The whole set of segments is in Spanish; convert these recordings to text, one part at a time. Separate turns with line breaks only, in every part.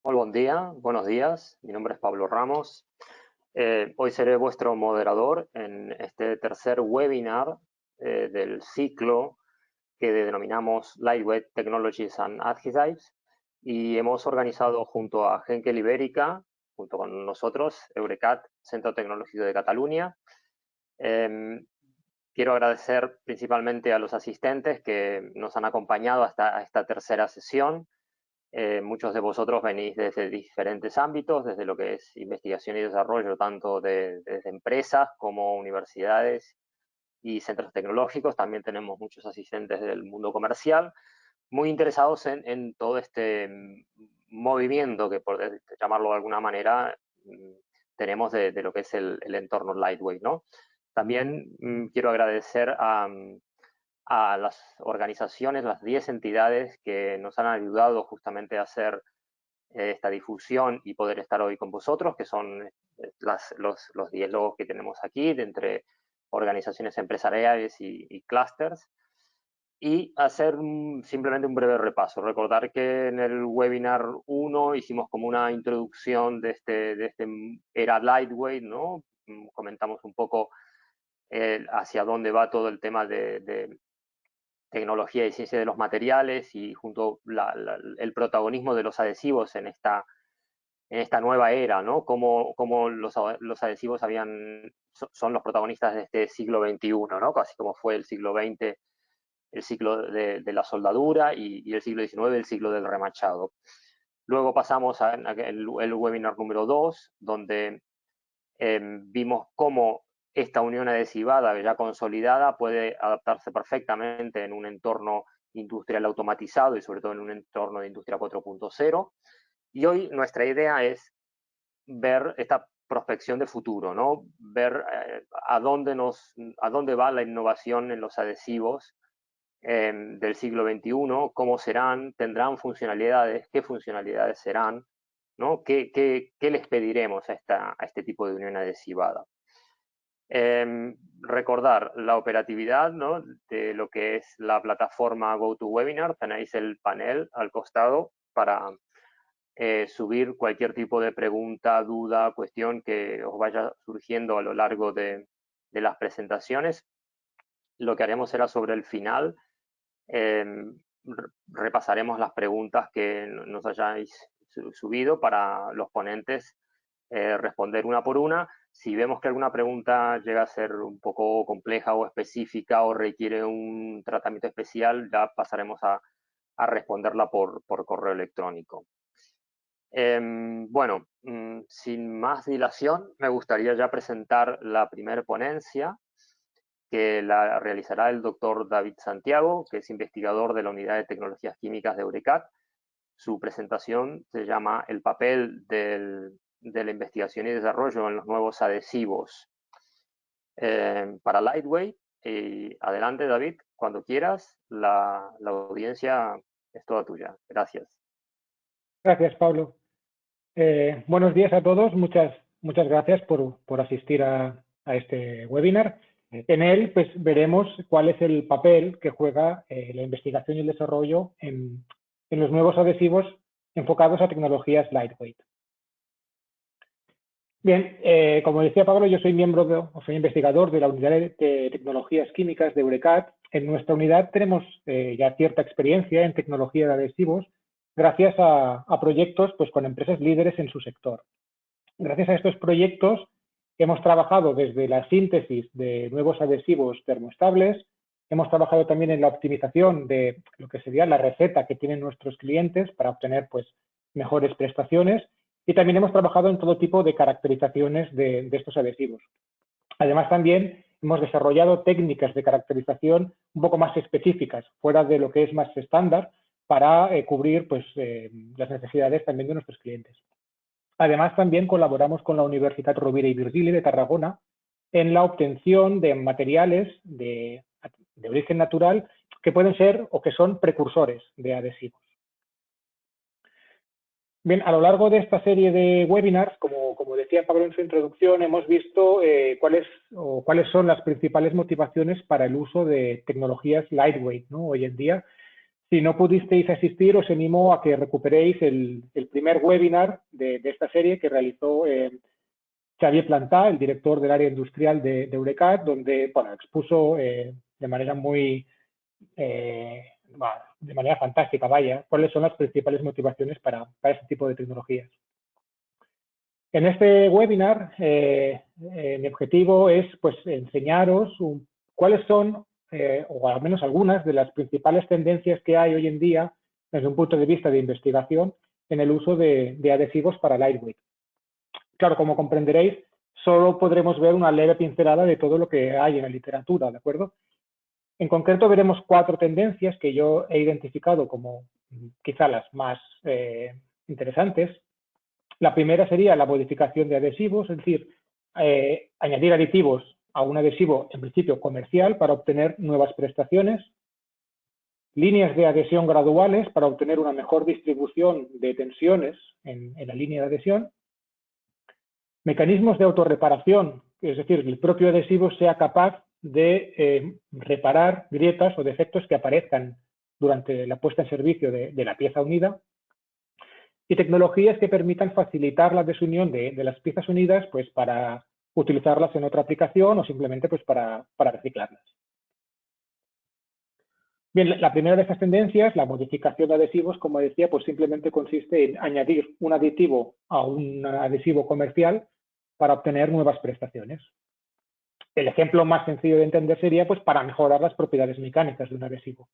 Muy buen día, buenos días. Mi nombre es Pablo Ramos. Hoy seré vuestro moderador en este tercer webinar del ciclo que denominamos Lightweight Technologies and Adhesives, y hemos organizado junto a Henkel Ibérica, junto con nosotros, Eurecat, Centro Tecnológico de Cataluña. Quiero agradecer principalmente a los asistentes que nos han acompañado hasta esta tercera sesión. Muchos de vosotros venís desde diferentes ámbitos, desde lo que es investigación y desarrollo, tanto desde empresas como universidades y centros tecnológicos. También tenemos muchos asistentes del mundo comercial, muy interesados en todo este movimiento, que por llamarlo de alguna manera, tenemos de lo que es el entorno Lightweight, ¿no? También quiero agradecer a las organizaciones, las 10 entidades que nos han ayudado justamente a hacer esta difusión y poder estar hoy con vosotros, que son los 10 logos que tenemos aquí, de entre organizaciones empresariales y clústeres. Y hacer simplemente un breve repaso. Recordar que en el webinar 1 hicimos como una introducción de este era Lightweight, ¿no? Comentamos un poco hacia dónde va todo el tema de tecnología y ciencia de los materiales, y junto el protagonismo de los adhesivos en esta nueva era, ¿no? Cómo los adhesivos son los protagonistas de este siglo XXI, ¿no? Así como fue el siglo XX el ciclo de la soldadura, y el siglo XIX el ciclo del remachado. Luego pasamos al webinar número 2, donde vimos cómo esta unión adhesivada ya consolidada puede adaptarse perfectamente en un entorno industrial automatizado y sobre todo en un entorno de industria 4.0. Y hoy nuestra idea es ver esta prospección de futuro, ¿no? Ver a dónde va la innovación en los adhesivos del siglo XXI, cómo serán, tendrán funcionalidades, qué funcionalidades serán, ¿no? ¿Qué les pediremos a este tipo de unión adhesivada? Recordar la operatividad, ¿no? De lo que es la plataforma GoToWebinar. Tenéis el panel al costado para subir cualquier tipo de pregunta, duda, cuestión que os vaya surgiendo a lo largo de las presentaciones. Lo que haremos será sobre el final. Repasaremos las preguntas que nos hayáis subido para los ponentes responder una por una. Si vemos que alguna pregunta llega a ser un poco compleja o específica o requiere un tratamiento especial, ya pasaremos a responderla por correo electrónico. Bueno, sin más dilación, me gustaría ya presentar la primera ponencia, que la realizará el doctor David Santiago, que es investigador de la Unidad de Tecnologías Químicas de Eurecat. Su presentación se llama El papel de la investigación y desarrollo en los nuevos adhesivos para Lightweight. Y adelante, David, cuando quieras, la audiencia es toda tuya. Gracias.
Gracias, Pablo. Buenos días a todos. Muchas gracias por asistir a este webinar. En él pues, veremos cuál es el papel que juega la investigación y el desarrollo en los nuevos adhesivos enfocados a tecnologías lightweight. Bien, como decía Pablo, yo soy soy investigador de la Unidad de Tecnologías Químicas de Eurecat. En nuestra unidad tenemos ya cierta experiencia en tecnología de adhesivos, gracias a proyectos pues, con empresas líderes en su sector. Gracias a estos proyectos hemos trabajado desde la síntesis de nuevos adhesivos termoestables, hemos trabajado también en la optimización de lo que sería la receta que tienen nuestros clientes para obtener pues, mejores prestaciones, y también hemos trabajado en todo tipo de caracterizaciones de estos adhesivos. Además, también hemos desarrollado técnicas de caracterización un poco más específicas, fuera de lo que es más estándar, para cubrir pues, las necesidades también de nuestros clientes. Además, también colaboramos con la Universitat Rovira i Virgili de Tarragona en la obtención de materiales de origen natural que pueden ser o que son precursores de adhesivos. Bien, a lo largo de esta serie de webinars, como decía Pablo en su introducción, hemos visto cuáles son las principales motivaciones para el uso de tecnologías lightweight, ¿no? Hoy en día, Si no pudisteis asistir, os animo a que recuperéis el primer webinar de esta serie que realizó Xavier Plantà, el director del área industrial de Eurecat, donde bueno, expuso de manera de manera fantástica, vaya, cuáles son las principales motivaciones para este tipo de tecnologías. En este webinar, mi objetivo es pues, enseñaros cuáles son, o al menos algunas de las principales tendencias que hay hoy en día desde un punto de vista de investigación en el uso de adhesivos para lightweight. Claro, como comprenderéis, solo podremos ver una leve pincelada de todo lo que hay en la literatura, ¿de acuerdo? En concreto veremos 4 tendencias que yo he identificado como quizá las más interesantes. La primera sería la modificación de adhesivos, es decir, añadir aditivos a un adhesivo en principio comercial para obtener nuevas prestaciones. Líneas de adhesión graduales para obtener una mejor distribución de tensiones en la línea de adhesión. Mecanismos de autorreparación, es decir, el propio adhesivo sea capaz de reparar grietas o defectos que aparezcan durante la puesta en servicio de la pieza unida. Y tecnologías que permitan facilitar la desunión de las piezas unidas pues, para utilizarlas en otra aplicación o simplemente pues, para reciclarlas. Bien, la primera de estas tendencias, la modificación de adhesivos, como decía, pues simplemente consiste en añadir un aditivo a un adhesivo comercial para obtener nuevas prestaciones. El ejemplo más sencillo de entender sería pues, para mejorar las propiedades mecánicas de un adhesivo.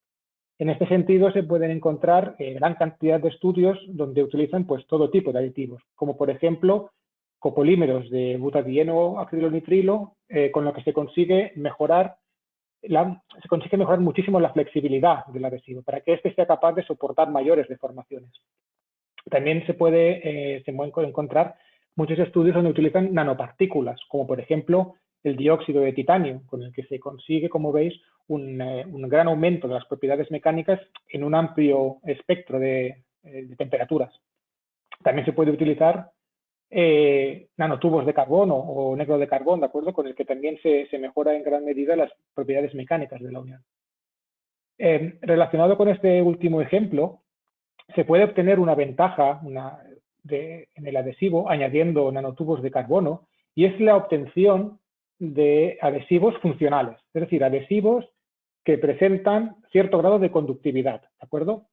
En este sentido, se pueden encontrar gran cantidad de estudios donde utilizan pues, todo tipo de aditivos, como por ejemplo copolímeros de butadieno acrilonitrilo, con lo que se consigue mejorar muchísimo la flexibilidad del adhesivo para que éste sea capaz de soportar mayores deformaciones. También se pueden encontrar muchos estudios donde utilizan nanopartículas, como por ejemplo el dióxido de titanio, con el que se consigue, como veis, un gran aumento de las propiedades mecánicas en un amplio espectro de temperaturas. También se puede utilizar nanotubos de carbono o negro de carbón, ¿de acuerdo? Con el que también se mejora en gran medida las propiedades mecánicas de la unión. Relacionado con este último ejemplo, se puede obtener una ventaja en el adhesivo añadiendo nanotubos de carbono y es la obtención de adhesivos funcionales, es decir, adhesivos que presentan cierto grado de conductividad, ¿de acuerdo?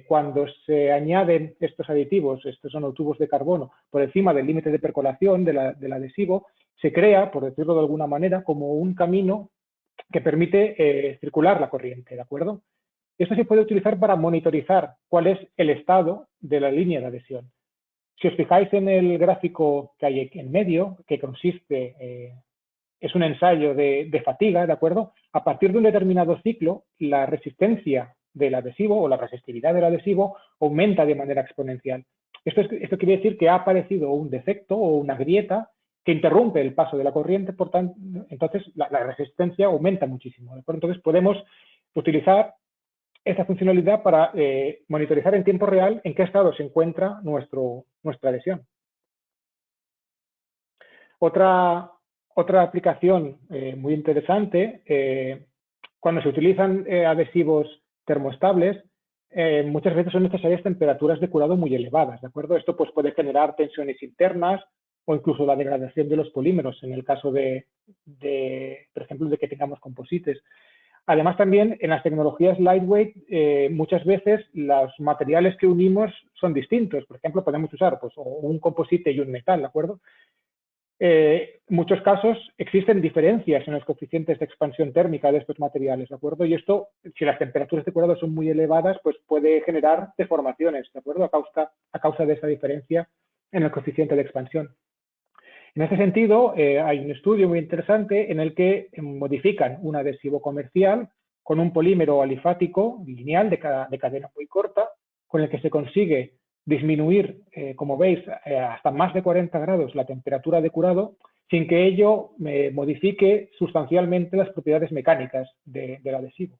Cuando se añaden estos aditivos, estos nanotubos de carbono, por encima del límite de percolación del adhesivo, se crea, por decirlo de alguna manera, como un camino que permite circular la corriente, ¿de acuerdo? Esto se puede utilizar para monitorizar cuál es el estado de la línea de adhesión. Si os fijáis en el gráfico que hay aquí en medio, que consiste, es un ensayo de fatiga, ¿de acuerdo? A partir de un determinado ciclo, la resistencia del adhesivo o la resistividad del adhesivo aumenta de manera exponencial. Esto quiere decir que ha aparecido un defecto o una grieta que interrumpe el paso de la corriente, por tanto, entonces la resistencia aumenta muchísimo, ¿de acuerdo? Entonces podemos utilizar esta funcionalidad para monitorizar en tiempo real en qué estado se encuentra nuestra adhesión. Otra aplicación muy interesante, cuando se utilizan adhesivos termoestables, muchas veces son necesarias temperaturas de curado muy elevadas, ¿de acuerdo? Esto pues, puede generar tensiones internas o incluso la degradación de los polímeros en el caso por ejemplo, de que tengamos composites. Además, también en las tecnologías lightweight, muchas veces los materiales que unimos son distintos. Por ejemplo, podemos usar pues, un composite y un metal, ¿de acuerdo? En muchos casos existen diferencias en los coeficientes de expansión térmica de estos materiales, ¿de acuerdo? Y esto, si las temperaturas de curado son muy elevadas, pues puede generar deformaciones, ¿de acuerdo? A causa de esa diferencia en el coeficiente de expansión. En ese sentido, hay un estudio muy interesante en el que modifican un adhesivo comercial con un polímero alifático lineal de cadena muy corta, con el que se consigue disminuir, como veis, hasta más de 40 grados la temperatura de curado, sin que ello modifique sustancialmente las propiedades mecánicas del adhesivo.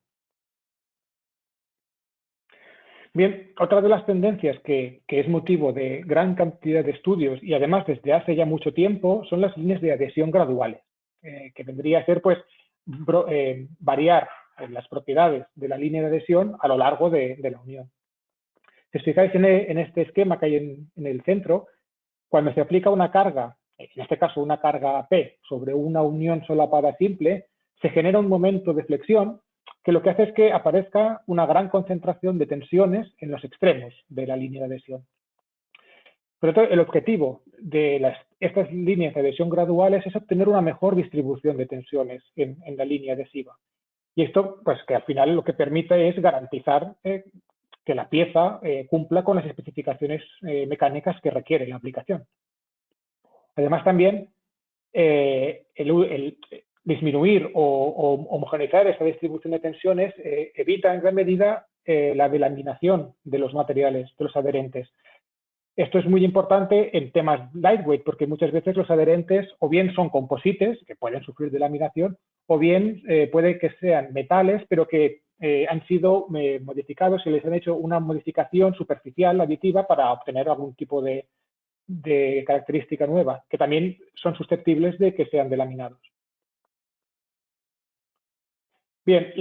Bien, otra de las tendencias que es motivo de gran cantidad de estudios y además desde hace ya mucho tiempo son las líneas de adhesión graduales, que vendría a ser pues variar las propiedades de la línea de adhesión a lo largo de la unión. Si os fijáis en este esquema que hay en el centro, cuando se aplica una carga, en este caso una carga P, sobre una unión solapada simple, se genera un momento de flexión que lo que hace es que aparezca una gran concentración de tensiones en los extremos de la línea de adhesión. Pero el objetivo de estas líneas de adhesión graduales es obtener una mejor distribución de tensiones en la línea adhesiva. Y esto, pues que al final lo que permite es garantizar que la pieza cumpla con las especificaciones mecánicas que requiere la aplicación. Además, también el disminuir o homogeneizar esa distribución de tensiones evita en gran medida la delaminación de los materiales, de los adherentes. Esto es muy importante en temas lightweight, porque muchas veces los adherentes o bien son composites, que pueden sufrir delaminación, o bien puede que sean metales, pero que han sido modificados y les han hecho una modificación superficial, aditiva, para obtener algún tipo de característica nueva, que también son susceptibles de que sean delaminados. Bien,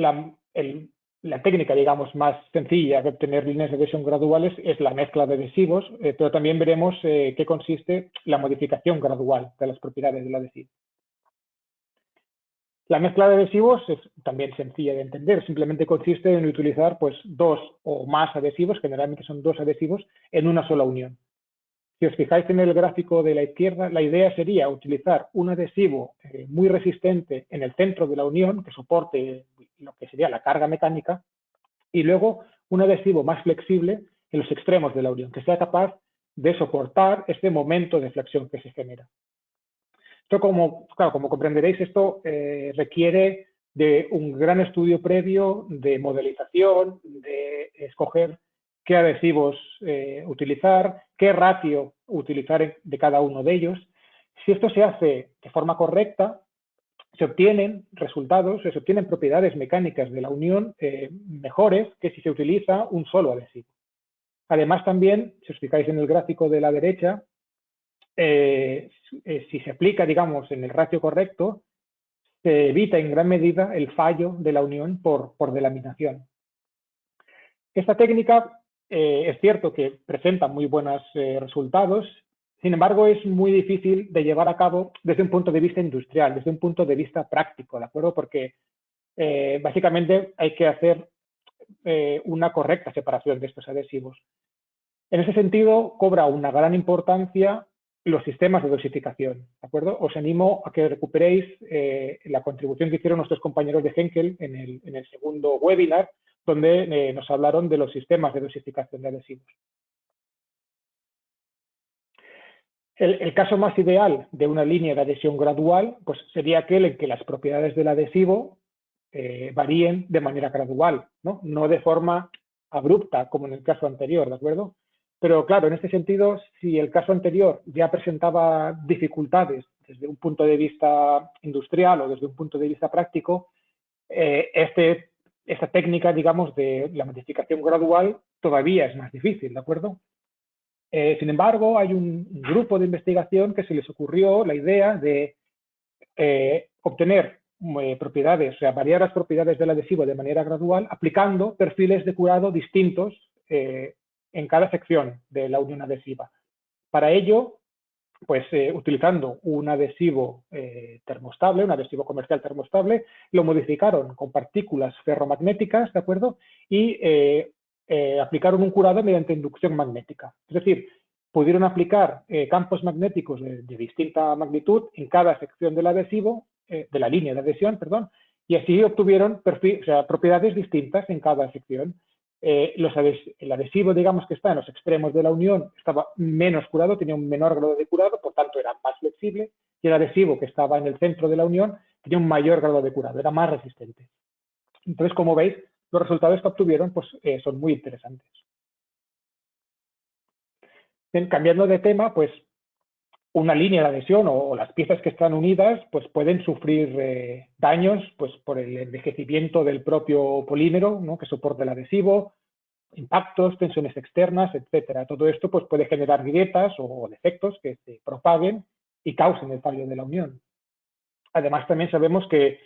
la técnica, digamos, más sencilla de obtener líneas de adhesión graduales es la mezcla de adhesivos, pero también veremos qué consiste la modificación gradual de las propiedades del adhesivo. La mezcla de adhesivos es también sencilla de entender, simplemente consiste en utilizar pues, 2 o más adhesivos, generalmente son 2 adhesivos, en una sola unión. Si os fijáis en el gráfico de la izquierda, la idea sería utilizar un adhesivo muy resistente en el centro de la unión, que soporte lo que sería la carga mecánica, y luego un adhesivo más flexible en los extremos de la unión, que sea capaz de soportar este momento de flexión que se genera. Esto, claro, como comprenderéis, esto requiere de un gran estudio previo de modelización, de escoger qué adhesivos utilizar, qué ratio utilizar de cada uno de ellos. Si esto se hace de forma correcta, se obtienen resultados, se obtienen propiedades mecánicas de la unión mejores que si se utiliza un solo adhesivo. Además, también, si os fijáis en el gráfico de la derecha, si se aplica, digamos, en el ratio correcto, se evita en gran medida el fallo de la unión por delaminación. Esta técnica es cierto que presenta muy buenos resultados, sin embargo, es muy difícil de llevar a cabo desde un punto de vista industrial, desde un punto de vista práctico, ¿de acuerdo? Porque básicamente hay que hacer una correcta separación de estos adhesivos. En ese sentido, cobra una gran importancia los sistemas de dosificación, ¿de acuerdo? Os animo a que recuperéis la contribución que hicieron nuestros compañeros de Henkel en el segundo webinar, donde nos hablaron de los sistemas de dosificación de adhesivos. El caso más ideal de una línea de adhesión gradual pues, sería aquel en que las propiedades del adhesivo varíen de manera gradual, no de forma abrupta, como en el caso anterior, ¿de acuerdo? Pero claro, en este sentido, si el caso anterior ya presentaba dificultades desde un punto de vista industrial o desde un punto de vista práctico, esta técnica, digamos, de la modificación gradual todavía es más difícil, ¿de acuerdo? Sin embargo, hay un grupo de investigación que se les ocurrió la idea de obtener propiedades, o sea, variar las propiedades del adhesivo de manera gradual, aplicando perfiles de curado distintos en cada sección de la unión adhesiva. Para ello, pues utilizando un adhesivo termostable, un adhesivo comercial termostable, lo modificaron con partículas ferromagnéticas, ¿de acuerdo? Y aplicaron un curado mediante inducción magnética. Es decir, pudieron aplicar campos magnéticos de distinta magnitud en cada sección del adhesivo, de la línea de adhesión, perdón, y así obtuvieron propiedades distintas en cada sección. El adhesivo, digamos, que está en los extremos de la unión estaba menos curado, tenía un menor grado de curado, por tanto era más flexible, y el adhesivo que estaba en el centro de la unión tenía un mayor grado de curado, era más resistente. Entonces, como veis, los resultados que obtuvieron pues, son muy interesantes. Bien, cambiando de tema, pues una línea de adhesión o las piezas que están unidas pues pueden sufrir daños pues, por el envejecimiento del propio polímero, ¿no? Que soporta el adhesivo, impactos, tensiones externas, etcétera. Todo esto pues, puede generar grietas o defectos que se propaguen y causen el fallo de la unión. Además, también sabemos que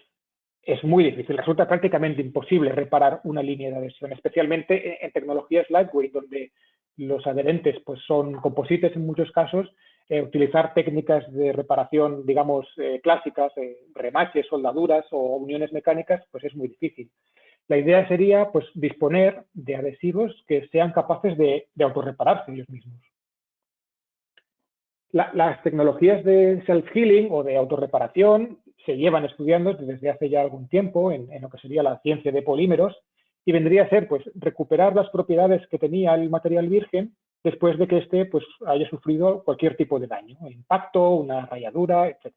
es muy difícil, resulta prácticamente imposible reparar una línea de adhesión, especialmente en tecnologías lightweight, donde los adherentes pues, son composites en muchos casos. Utilizar técnicas de reparación, digamos, clásicas, remaches, soldaduras o uniones mecánicas, pues es muy difícil. La idea sería pues, disponer de adhesivos que sean capaces de autorrepararse ellos mismos. Las tecnologías de self-healing o de autorreparación se llevan estudiando desde hace ya algún tiempo en lo que sería la ciencia de polímeros, y vendría a ser pues, recuperar las propiedades que tenía el material virgen después de que éste pues, haya sufrido cualquier tipo de daño, un impacto, una rayadura, etc.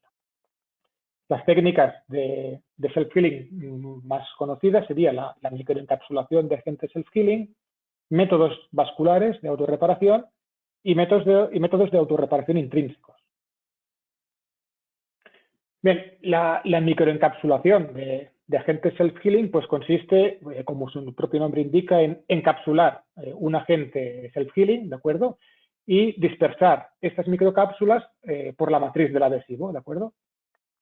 Las técnicas de self-healing más conocidas serían la microencapsulación de agentes self-healing, métodos vasculares de autorreparación y métodos de autorreparación intrínsecos. Bien, la microencapsulación de agentes self-healing pues consiste, como su propio nombre indica, en encapsular un agente self-healing, ¿de acuerdo? Y dispersar estas microcápsulas por la matriz del adhesivo, ¿de acuerdo?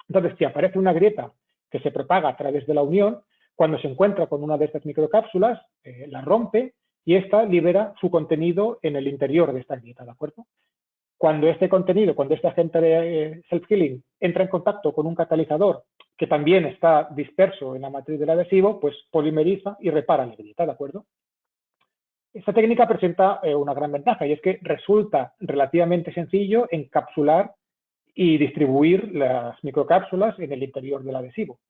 Entonces, si aparece una grieta que se propaga a través de la unión, cuando se encuentra con una de estas microcápsulas, la rompe y esta libera su contenido en el interior de esta grieta, ¿de acuerdo? Cuando este contenido, cuando este agente de self-healing entra en contacto con un catalizador que también está disperso en la matriz del adhesivo, pues polimeriza y repara la grieta, ¿de acuerdo? Esta técnica presenta una gran ventaja, y es que resulta relativamente sencillo encapsular y distribuir las microcápsulas en el interior del adhesivo.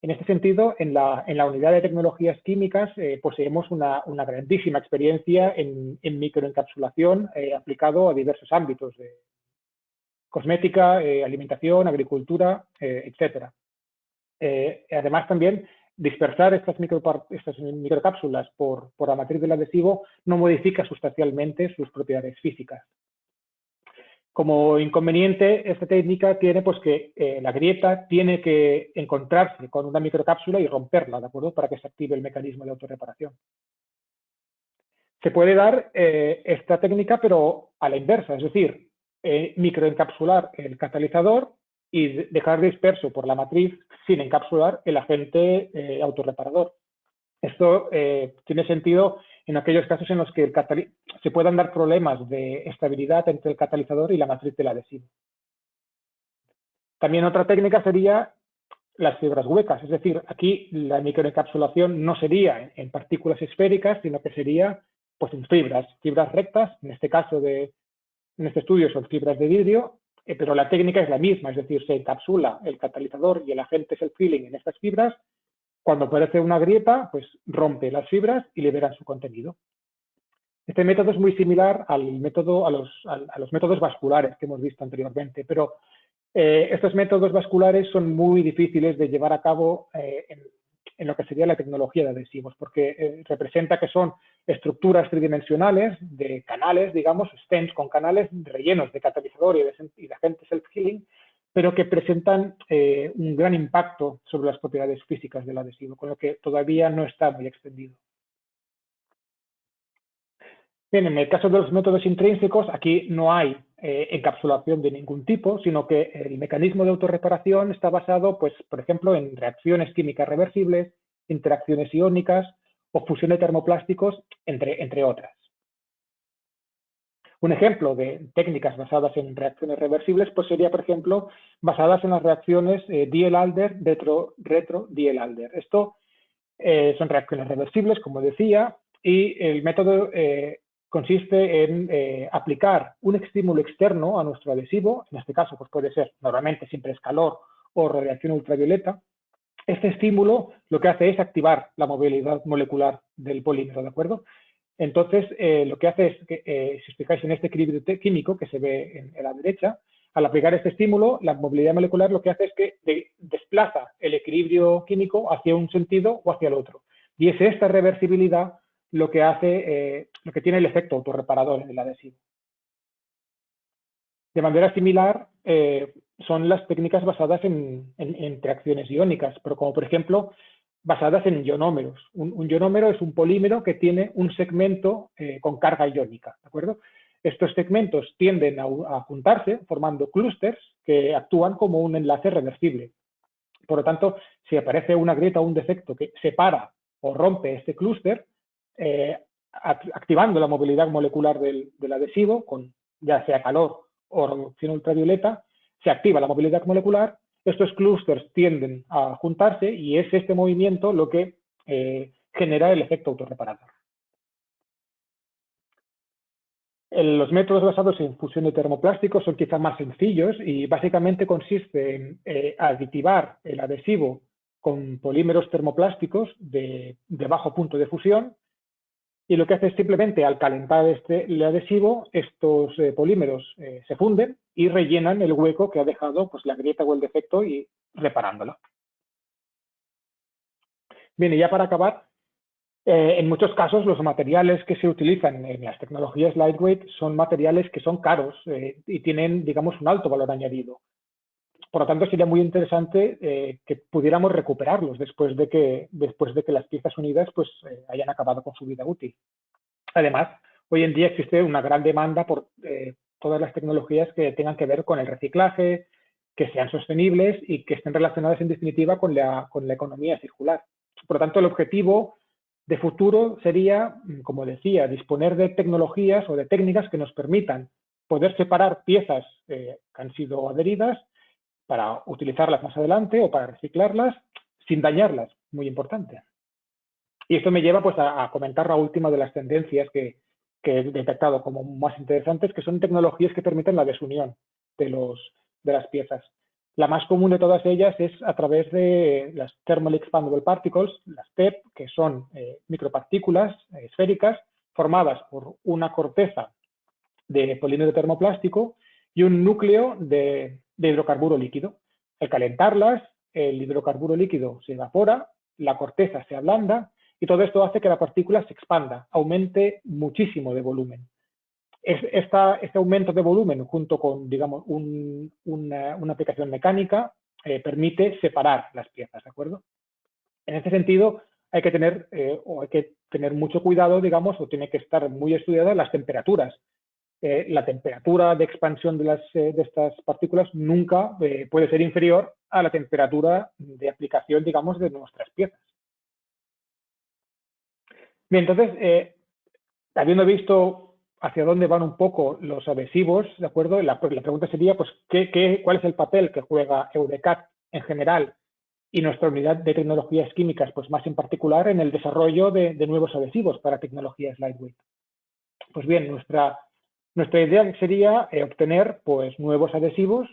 En este sentido, en la unidad de tecnologías químicas poseemos una grandísima experiencia en microencapsulación aplicado a diversos ámbitos de cosmética, alimentación, agricultura, etcétera. Además, también dispersar estas microcápsulas por la matriz del adhesivo no modifica sustancialmente sus propiedades físicas. Como inconveniente, esta técnica tiene pues, que la grieta tiene que encontrarse con una microcápsula y romperla, ¿de acuerdo? Para que se active el mecanismo de autorreparación. Se puede dar esta técnica, pero a la inversa, es decir, microencapsular el catalizador y dejar disperso por la matriz sin encapsular el agente autorreparador. Esto tiene sentido en aquellos casos en los que se puedan dar problemas de estabilidad entre el catalizador y la matriz del adhesivo. También otra técnica sería las fibras huecas, es decir, aquí la microencapsulación no sería en partículas esféricas, sino que sería pues, en fibras rectas, en este caso, en este estudio son fibras de vidrio, pero la técnica es la misma, es decir, se encapsula el catalizador y el agente self-healing en estas fibras. Cuando aparece una grieta, pues rompe las fibras y libera su contenido. Este método es muy similar a los métodos vasculares que hemos visto anteriormente, pero estos métodos vasculares son muy difíciles de llevar a cabo en lo que sería la tecnología de adhesivos, porque representa que son estructuras tridimensionales de canales, digamos, stents con canales rellenos de catalizador y de agente self-healing, pero que presentan un gran impacto sobre las propiedades físicas del adhesivo, con lo que todavía no está muy extendido. Bien, en el caso de los métodos intrínsecos, aquí no hay encapsulación de ningún tipo, sino que el mecanismo de autorreparación está basado, pues, por ejemplo, en reacciones químicas reversibles, interacciones iónicas o fusión de termoplásticos, entre otras. Un ejemplo de técnicas basadas en reacciones reversibles pues sería, por ejemplo, basadas en las reacciones Diel-Alder, retro-Diel-Alder. Esto son reacciones reversibles, como decía, y el método consiste en aplicar un estímulo externo a nuestro adhesivo. En este caso, pues puede ser, normalmente siempre es calor o radiación ultravioleta. Este estímulo lo que hace es activar la movilidad molecular del polímero, ¿de acuerdo? Entonces, lo que hace es que, si os fijáis en este equilibrio químico que se ve en la derecha, al aplicar este estímulo, la movilidad molecular lo que hace es que desplaza el equilibrio químico hacia un sentido o hacia el otro. Y es esta reversibilidad lo que hace, lo que tiene el efecto autorreparador en el adhesivo. De manera similar, son las técnicas basadas en interacciones iónicas, pero como por ejemplo, basadas en ionómeros. Un ionómero es un polímero que tiene un segmento con carga iónica, ¿de acuerdo? Estos segmentos tienden a juntarse formando clústeres que actúan como un enlace reversible. Por lo tanto, si aparece una grieta o un defecto que separa o rompe este clúster, activando la movilidad molecular del adhesivo, con ya sea calor o radiación ultravioleta, se activa la movilidad molecular, estos clústeres tienden a juntarse y es este movimiento lo que genera el efecto autorreparador. Los métodos basados en fusión de termoplásticos son quizá más sencillos y básicamente consiste en aditivar el adhesivo con polímeros termoplásticos de bajo punto de fusión, y lo que hace es simplemente al calentar el adhesivo, estos polímeros se funden y rellenan el hueco que ha dejado pues, la grieta o el defecto y reparándolo. Bien, y ya para acabar, en muchos casos los materiales que se utilizan en las tecnologías lightweight son materiales que son caros y tienen, digamos, un alto valor añadido. Por lo tanto, sería muy interesante que pudiéramos recuperarlos después de que las piezas unidas pues, hayan acabado con su vida útil. Además, hoy en día existe una gran demanda por todas las tecnologías que tengan que ver con el reciclaje, que sean sostenibles y que estén relacionadas en definitiva con la economía circular. Por lo tanto, el objetivo de futuro sería, como decía, disponer de tecnologías o de técnicas que nos permitan poder separar piezas que han sido adheridas para utilizarlas más adelante o para reciclarlas sin dañarlas, muy importante. Y esto me lleva pues, a comentar la última de las tendencias que he detectado como más interesantes, que son tecnologías que permiten la desunión de las piezas. La más común de todas ellas es a través de las Thermal Expandable Particles, las TEP, que son micropartículas esféricas formadas por una corteza de polímero termoplástico y un núcleo de hidrocarburo líquido. Al calentarlas, el hidrocarburo líquido se evapora, la corteza se ablanda y todo esto hace que la partícula se expanda, aumente muchísimo de volumen. Este aumento de volumen, junto con, digamos, una aplicación mecánica, permite separar las piezas, ¿de acuerdo? En este sentido, hay que tener mucho cuidado, digamos, o tiene que estar muy estudiadas las temperaturas. La temperatura de expansión de estas partículas nunca puede ser inferior a la temperatura de aplicación, digamos, de nuestras piezas. Bien, entonces, habiendo visto hacia dónde van un poco los adhesivos, ¿de acuerdo? La pregunta sería, pues, ¿cuál es el papel que juega EURECAT en general y nuestra unidad de tecnologías químicas, pues más en particular en el desarrollo de nuevos adhesivos para tecnologías lightweight? Pues bien, nuestra idea sería obtener pues, nuevos adhesivos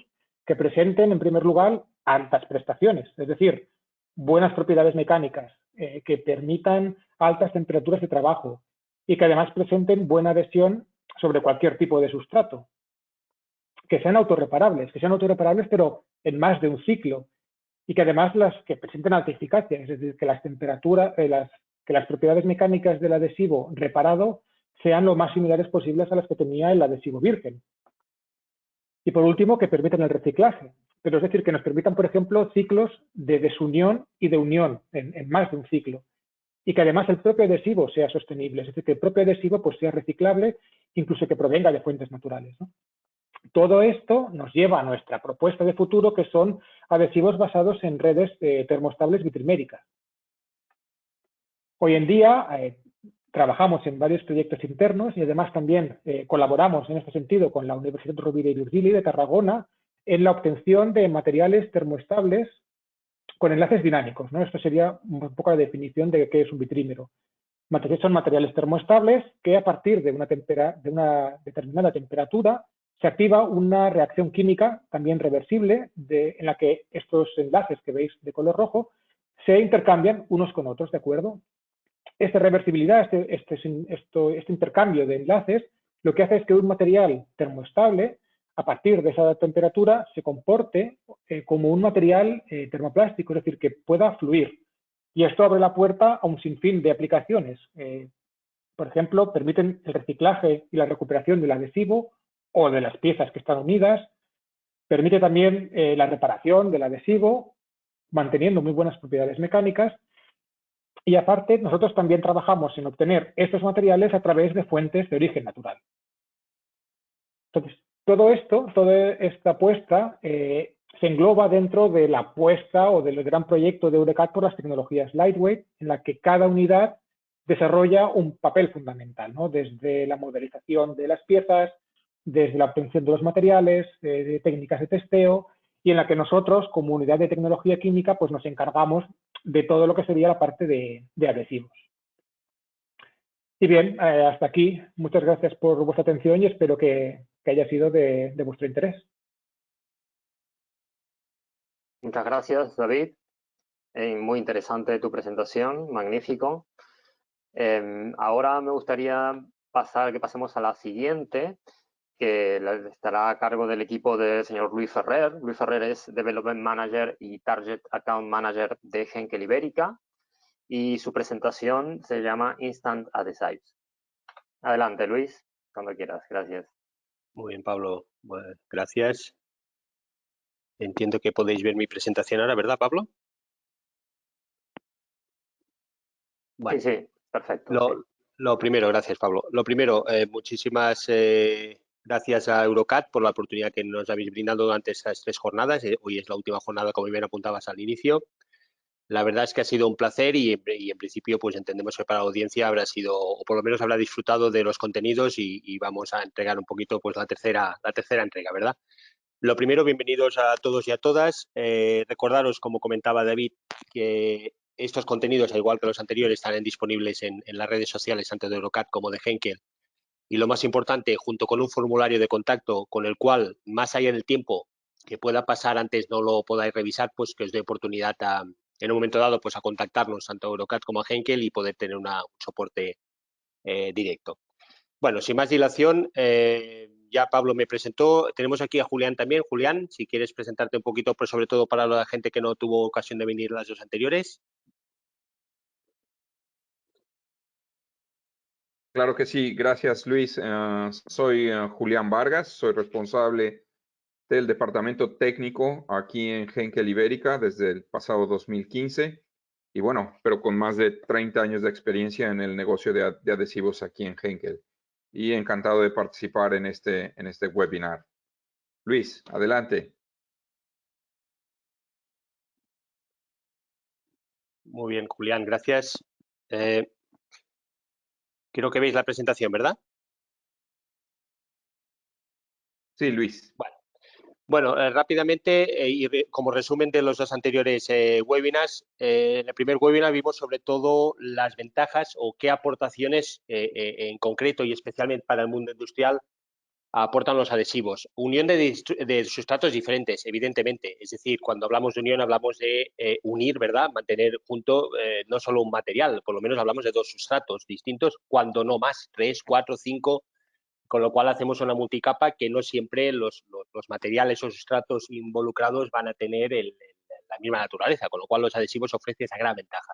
que presenten, en primer lugar, altas prestaciones, es decir, buenas propiedades mecánicas, que permitan altas temperaturas de trabajo y que además presenten buena adhesión sobre cualquier tipo de sustrato. Que sean autorreparables pero en más de un ciclo y que además que presenten alta eficacia, es decir, que las temperaturas, que las propiedades mecánicas del adhesivo reparado sean lo más similares posibles a las que tenía el adhesivo virgen. Y por último, que permitan el reciclaje, pero es decir, que nos permitan, por ejemplo, ciclos de desunión y de unión en más de un ciclo. Y que además el propio adhesivo sea sostenible, es decir, que el propio adhesivo pues, sea reciclable, incluso que provenga de fuentes naturales, ¿no? Todo esto nos lleva a nuestra propuesta de futuro, que son adhesivos basados en redes termoestables bitriméricas. Hoy en día trabajamos en varios proyectos internos y además también colaboramos en este sentido con la Universidad Rovira i Virgili de Tarragona en la obtención de materiales termoestables con enlaces dinámicos, ¿no? Esto sería un poco la definición de qué es un vitrímero. Son materiales termoestables que a partir de una determinada temperatura se activa una reacción química también reversible en la que estos enlaces que veis de color rojo se intercambian unos con otros, ¿de acuerdo? Esta reversibilidad, este intercambio de enlaces, lo que hace es que un material termoestable, a partir de esa temperatura, se comporte como un material termoplástico, es decir, que pueda fluir. Y esto abre la puerta a un sinfín de aplicaciones. Por ejemplo, permiten el reciclaje y la recuperación del adhesivo o de las piezas que están unidas. Permite también la reparación del adhesivo, manteniendo muy buenas propiedades mecánicas. Y aparte, nosotros también trabajamos en obtener estos materiales a través de fuentes de origen natural. Entonces, toda esta apuesta se engloba dentro de la apuesta o del gran proyecto de Eurecat por las tecnologías lightweight, en la que cada unidad desarrolla un papel fundamental, ¿no? Desde la modelización de las piezas, desde la obtención de los materiales, de técnicas de testeo, y en la que nosotros, como unidad de tecnología química, pues nos encargamos de todo lo que sería la parte de adhesivos. Y bien, hasta aquí. Muchas gracias por vuestra atención y espero que haya sido de vuestro interés.
Muchas gracias, David. Muy interesante tu presentación, magnífico. Ahora me gustaría que pasemos a la siguiente, que estará a cargo del equipo del señor Luis Ferrer. Luis Ferrer es Development Manager y Target Account Manager de Henkel Ibérica y su presentación se llama Instant Adhesives. Adelante, Luis, cuando quieras. Gracias.
Muy bien, Pablo. Bueno, gracias. Entiendo que podéis ver mi presentación ahora, ¿verdad, Pablo?
Bueno, sí, perfecto.
Lo primero, gracias, Pablo. Lo primero, muchísimas gracias a Eurocat por la oportunidad que nos habéis brindado durante estas 3 jornadas. Hoy es la última jornada, como bien apuntabas al inicio. La verdad es que ha sido un placer y en principio pues entendemos que para la audiencia habrá sido, o por lo menos habrá disfrutado de los contenidos y vamos a entregar un poquito pues la tercera entrega, ¿verdad? Lo primero, bienvenidos a todos y a todas. Recordaros, como comentaba David, que estos contenidos, al igual que los anteriores, estarán disponibles en las redes sociales tanto de Eurocat como de Henkel. Y lo más importante, junto con un formulario de contacto con el cual, más allá del tiempo que pueda pasar antes no lo podáis revisar, pues que os dé oportunidad en un momento dado pues a contactarnos tanto a Eurocat como a Henkel y poder tener un soporte directo. Bueno, sin más dilación, ya Pablo me presentó. Tenemos aquí a Julián también. Julián, si quieres presentarte un poquito, pues sobre todo para la gente que no tuvo ocasión de venir las 2 anteriores.
Claro que sí, gracias Luis. Soy Julián Vargas, soy responsable del departamento técnico aquí en Henkel Ibérica desde el pasado 2015 y bueno, pero con más de 30 años de experiencia en el negocio de adhesivos aquí en Henkel y encantado de participar en este webinar. Luis, adelante.
Muy bien, Julián, gracias. Creo que veis la presentación, ¿verdad?
Sí, Luis.
Bueno, rápidamente, y como resumen de los 2 anteriores webinars, en el primer webinar vimos sobre todo las ventajas o qué aportaciones en concreto y especialmente para el mundo industrial aportan los adhesivos. Unión de sustratos diferentes, evidentemente. Es decir, cuando hablamos de unión hablamos de unir, ¿verdad? Mantener junto no solo un material, por lo menos hablamos de 2 sustratos distintos, cuando no más, 3, 4, 5, con lo cual hacemos una multicapa que no siempre los materiales o sustratos involucrados van a tener la misma naturaleza, con lo cual los adhesivos ofrecen esa gran ventaja.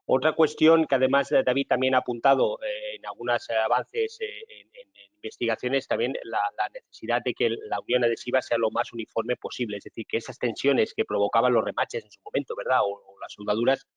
Otra cuestión que además David también ha apuntado en algunos avances en investigaciones, también la necesidad de que la unión adhesiva sea lo más uniforme posible, es decir, que esas tensiones que provocaban los remaches en su momento, ¿verdad? O las soldaduras,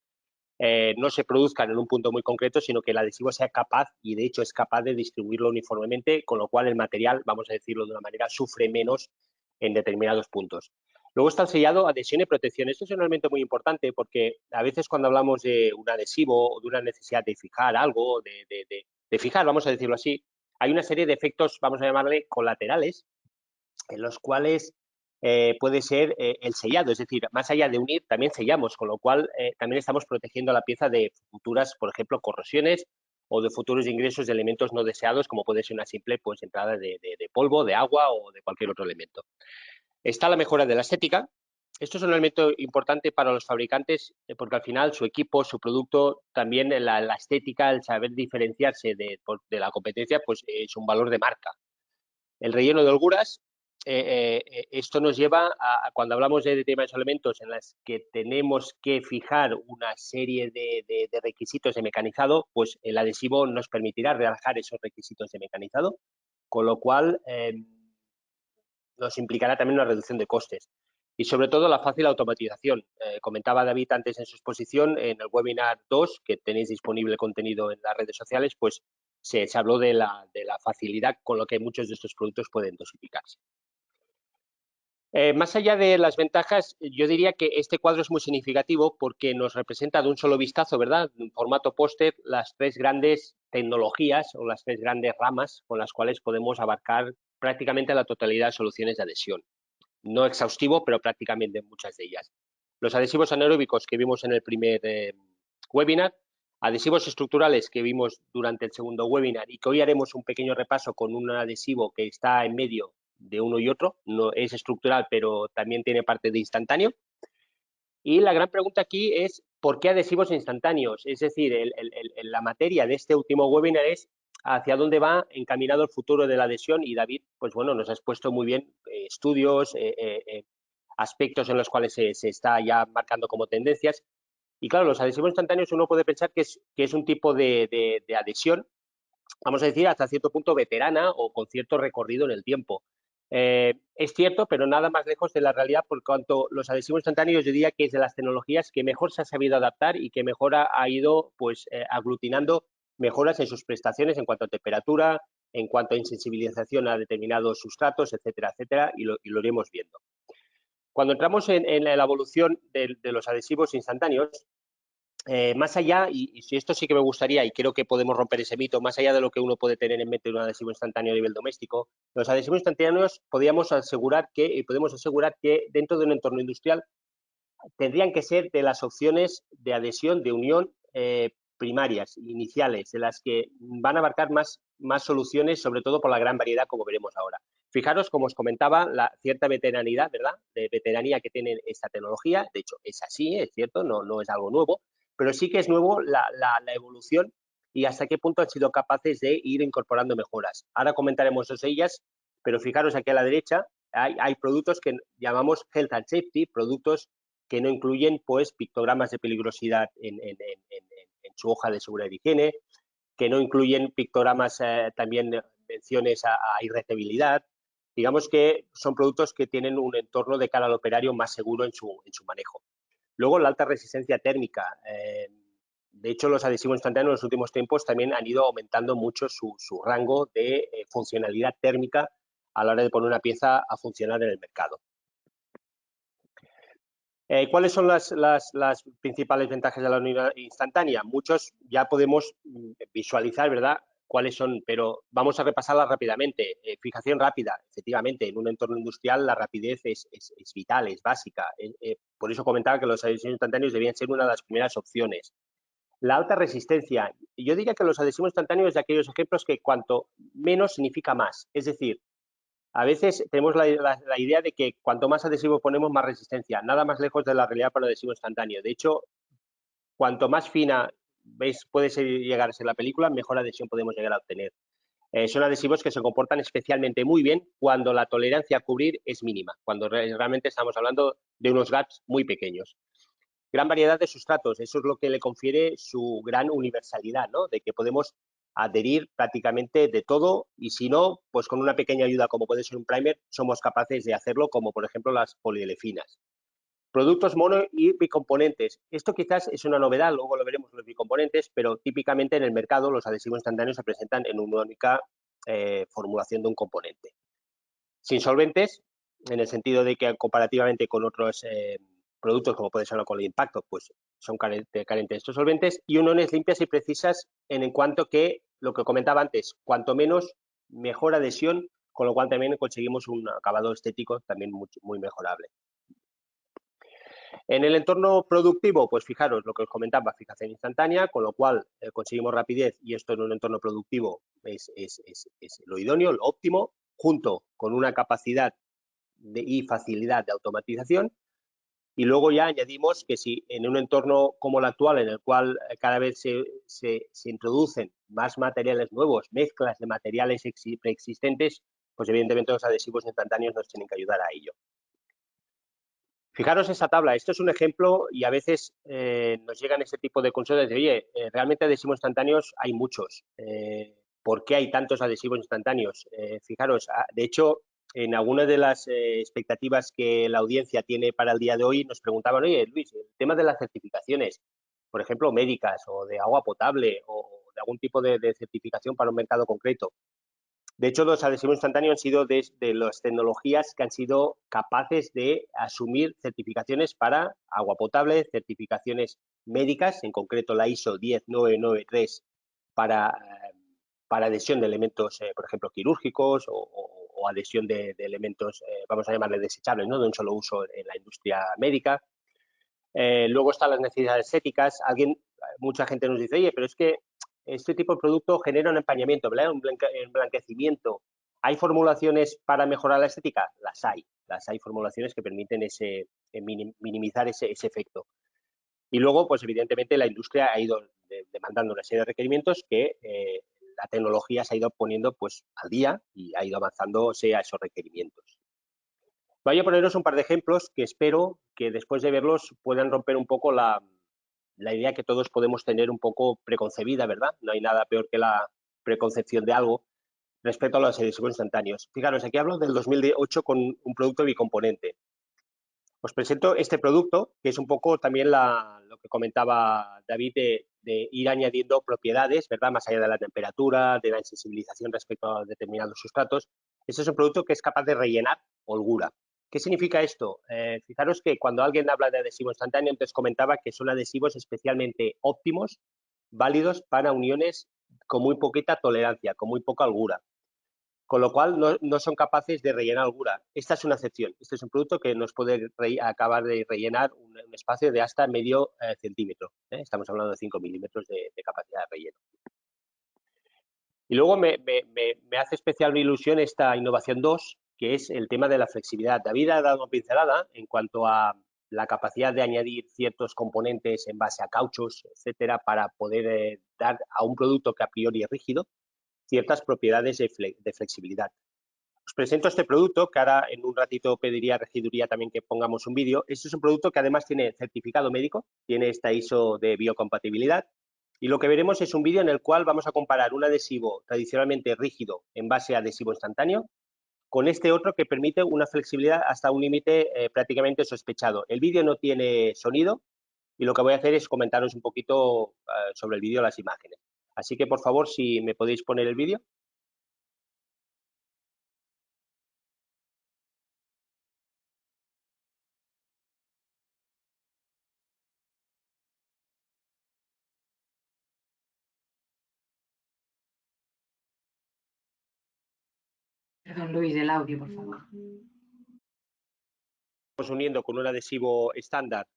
no se produzcan en un punto muy concreto, sino que el adhesivo sea capaz, y de hecho es capaz de distribuirlo uniformemente, con lo cual el material, vamos a decirlo de una manera, sufre menos en determinados puntos. Luego está el sellado, adhesión y protección. Esto es un elemento muy importante porque a veces cuando hablamos de un adhesivo o de una necesidad de fijar algo, de fijar, vamos a decirlo así, hay una serie de efectos, vamos a llamarle colaterales, en los cuales puede ser el sellado, es decir, más allá de unir, también sellamos, con lo cual también estamos protegiendo la pieza de futuras, por ejemplo, corrosiones o de futuros ingresos de elementos no deseados, como puede ser una simple pues, entrada de polvo, de agua o de cualquier otro elemento. Está la mejora de la estética. Esto es un elemento importante para los fabricantes porque al final su equipo, su producto, también la estética, el saber diferenciarse de la competencia, pues es un valor de marca. El relleno de holguras, esto nos lleva a cuando hablamos de determinados elementos en los que tenemos que fijar una serie de requisitos de mecanizado, pues el adhesivo nos permitirá relajar esos requisitos de mecanizado, con lo cual nos implicará también una reducción de costes. Y sobre todo la fácil automatización. Comentaba David antes en su exposición, en el webinar 2, que tenéis disponible el contenido en las redes sociales, pues se habló de la facilidad con lo que muchos de estos productos pueden dosificarse. Más allá de las ventajas, yo diría que este cuadro es muy significativo porque nos representa de un solo vistazo, ¿verdad? En formato póster, las tres grandes tecnologías o las tres grandes ramas con las cuales podemos abarcar prácticamente la totalidad de soluciones de adhesión. No exhaustivo, pero prácticamente muchas de ellas. Los adhesivos anaeróbicos que vimos en el primer webinar, adhesivos estructurales que vimos durante el segundo webinar y que hoy haremos un pequeño repaso con un adhesivo que está en medio de uno y otro, no es estructural, pero también tiene parte de instantáneo. Y la gran pregunta aquí es, ¿por qué adhesivos instantáneos? Es decir, la materia de este último webinar es hacia dónde va encaminado el futuro de la adhesión y David, pues bueno, nos ha expuesto muy bien estudios, aspectos en los cuales se está ya marcando como tendencias. Y claro, los adhesivos instantáneos uno puede pensar que es un tipo de adhesión, vamos a decir, hasta cierto punto veterana o con cierto recorrido en el tiempo. Es cierto, pero nada más lejos de la realidad por cuanto los adhesivos instantáneos yo diría que es de las tecnologías que mejor se ha sabido adaptar y que mejor ha ido pues aglutinando mejoras en sus prestaciones en cuanto a temperatura, en cuanto a insensibilización a determinados sustratos, etcétera, etcétera, y lo iremos viendo. Cuando entramos en la evolución de los adhesivos instantáneos, más allá, y si esto sí que me gustaría, y creo que podemos romper ese mito, más allá de lo que uno puede tener en mente de un adhesivo instantáneo a nivel doméstico, los adhesivos instantáneos podemos asegurar que dentro de un entorno industrial tendrían que ser de las opciones de adhesión, de unión primarias, iniciales, de las que van a abarcar más soluciones, sobre todo por la gran variedad, como veremos ahora. Fijaros, como os comentaba, la cierta veteranidad, ¿verdad? De veteranía que tiene esta tecnología. De hecho, es así, es cierto, no es algo nuevo, pero sí que es nuevo la evolución y hasta qué punto han sido capaces de ir incorporando mejoras. Ahora comentaremos dos de ellas, pero fijaros aquí a la derecha, hay productos que llamamos Health and Safety, productos que no incluyen pues pictogramas de peligrosidad en su hoja de seguridad y higiene, que no incluyen pictogramas también menciones a irrepetibilidad. Digamos que son productos que tienen un entorno de cara al operario más seguro en su manejo. Luego, la alta resistencia térmica. De hecho, los adhesivos instantáneos en los últimos tiempos también han ido aumentando mucho su rango de funcionalidad térmica a la hora de poner una pieza a funcionar en el mercado. ¿Cuáles son las principales ventajas de la unidad instantánea? Muchos ya podemos visualizar, ¿verdad?, cuáles son, pero vamos a repasarlas rápidamente. Fijación rápida, efectivamente, en un entorno industrial la rapidez es vital, es básica. Por eso comentaba que los adhesivos instantáneos debían ser una de las primeras opciones. La alta resistencia. Yo diría que los adhesivos instantáneos es de aquellos ejemplos que cuanto menos significa más. Es decir, a veces tenemos la idea de que cuanto más adhesivo ponemos, más resistencia. Nada más lejos de la realidad para el adhesivo instantáneo. De hecho, cuanto más fina puede llegar a ser la película, mejor adhesión podemos llegar a obtener. Son adhesivos que se comportan especialmente muy bien cuando la tolerancia a cubrir es mínima, cuando realmente estamos hablando de unos gaps muy pequeños. Gran variedad de sustratos, eso es lo que le confiere su gran universalidad, ¿no? De que podemos adherir prácticamente de todo y si no, pues con una pequeña ayuda como puede ser un primer, somos capaces de hacerlo como por ejemplo las polielefinas. Productos mono y bicomponentes. Esto quizás es una novedad, luego lo veremos los bicomponentes, pero típicamente en el mercado los adhesivos instantáneos se presentan en una única formulación de un componente. Sin solventes, en el sentido de que comparativamente con otros productos como puede ser la cola de impacto, pues son carentes de estos solventes, y uniones limpias y precisas en cuanto que, lo que comentaba antes, cuanto menos, mejor adhesión, con lo cual también conseguimos un acabado estético también muy mejorable. En el entorno productivo, pues fijaros lo que os comentaba, fijación instantánea, con lo cual conseguimos rapidez y esto en un entorno productivo es lo idóneo, lo óptimo, junto con una capacidad y facilidad de automatización. Y luego ya añadimos que si en un entorno como el actual, en el cual cada vez se introducen más materiales nuevos, mezclas de materiales preexistentes, pues evidentemente los adhesivos instantáneos nos tienen que ayudar a ello. Fijaros esta tabla, esto es un ejemplo y a veces nos llegan ese tipo de consultas de, oye, realmente adhesivos instantáneos hay muchos. ¿Por qué hay tantos adhesivos instantáneos? Fijaros, de hecho, en algunas de las expectativas que la audiencia tiene para el día de hoy, nos preguntaban, oye, Luis, el tema de las certificaciones, por ejemplo, médicas o de agua potable o de algún tipo de certificación para un mercado concreto. De hecho, los adhesivos instantáneos han sido de las tecnologías que han sido capaces de asumir certificaciones para agua potable, certificaciones médicas, en concreto la ISO 10993 para adhesión de elementos, por ejemplo, quirúrgicos o adhesión de elementos, vamos a llamarle desechables, ¿no? De un solo uso en la industria médica. Luego están las necesidades éticas. Mucha gente nos dice, oye, pero es que este tipo de producto genera un empañamiento, ¿verdad? Un emblanquecimiento. ¿Hay formulaciones para mejorar la estética? Las hay formulaciones que permiten minimizar ese efecto. Y luego, pues evidentemente, la industria ha ido demandando una serie de requerimientos que la tecnología se ha ido poniendo pues al día y ha ido avanzándose a esos requerimientos. Voy a poneros un par de ejemplos que espero que después de verlos puedan romper un poco la idea que todos podemos tener un poco preconcebida, ¿verdad? No hay nada peor que la preconcepción de algo respecto a los adhesivos instantáneos. Fijaros, aquí hablo del 2008 con un producto bicomponente. Os presento este producto, que es un poco también lo que comentaba David de ir añadiendo propiedades, ¿verdad? Más allá de la temperatura, de la insensibilización respecto a determinados sustratos. Este es un producto que es capaz de rellenar holgura. ¿Qué significa esto? Fijaros que cuando alguien habla de adhesivo instantáneo, antes comentaba que son adhesivos especialmente óptimos, válidos para uniones con muy poquita tolerancia, con muy poca holgura. Con lo cual no son capaces de rellenar holgura. Esta es una excepción. Este es un producto que nos puede acabar de rellenar un espacio de hasta medio centímetro. Estamos hablando de 5 milímetros de capacidad de relleno. Y luego me hace especial ilusión esta innovación 2, que es el tema de la flexibilidad. David ha dado una pincelada en cuanto a la capacidad de añadir ciertos componentes en base a cauchos, etcétera, para poder dar a un producto que a priori es rígido ciertas propiedades de flexibilidad. Os presento este producto, que ahora en un ratito pediría a Regiduría también que pongamos un vídeo. Este es un producto que además tiene certificado médico, tiene esta ISO de biocompatibilidad, y lo que veremos es un vídeo en el cual vamos a comparar un adhesivo tradicionalmente rígido en base a adhesivo instantáneo con este otro que permite una flexibilidad hasta un límite prácticamente sospechado. El vídeo no tiene sonido y lo que voy a hacer es comentaros un poquito sobre el vídeo, las imágenes. Así que, por favor, si me podéis poner el vídeo.
Perdón, Luis, el audio, por favor.
Estamos uniendo con un adhesivo estándar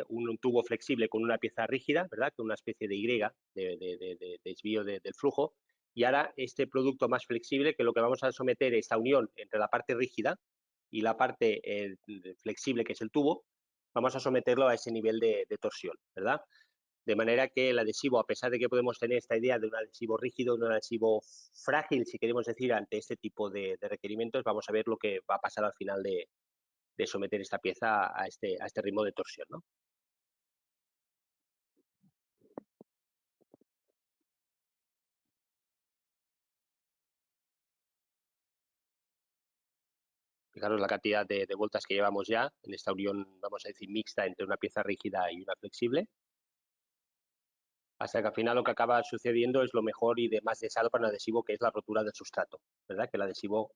un tubo flexible con una pieza rígida, ¿verdad? Con una especie de Y de desvío del flujo. Y ahora este producto más flexible, que lo que vamos a someter es esta unión entre la parte rígida y la parte flexible, que es el tubo, vamos a someterlo a ese nivel de torsión, ¿verdad? De manera que el adhesivo, a pesar de que podemos tener esta idea de un adhesivo rígido, de un adhesivo frágil, si queremos decir, ante este tipo de requerimientos, vamos a ver lo que va a pasar al final de someter esta pieza a este ritmo de torsión, ¿no? Fijaros la cantidad de vueltas que llevamos ya en esta unión, vamos a decir, mixta entre una pieza rígida y una flexible. Hasta que al final lo que acaba sucediendo es lo mejor y de más deseado para un adhesivo, que es la rotura del sustrato, ¿verdad? Que el adhesivo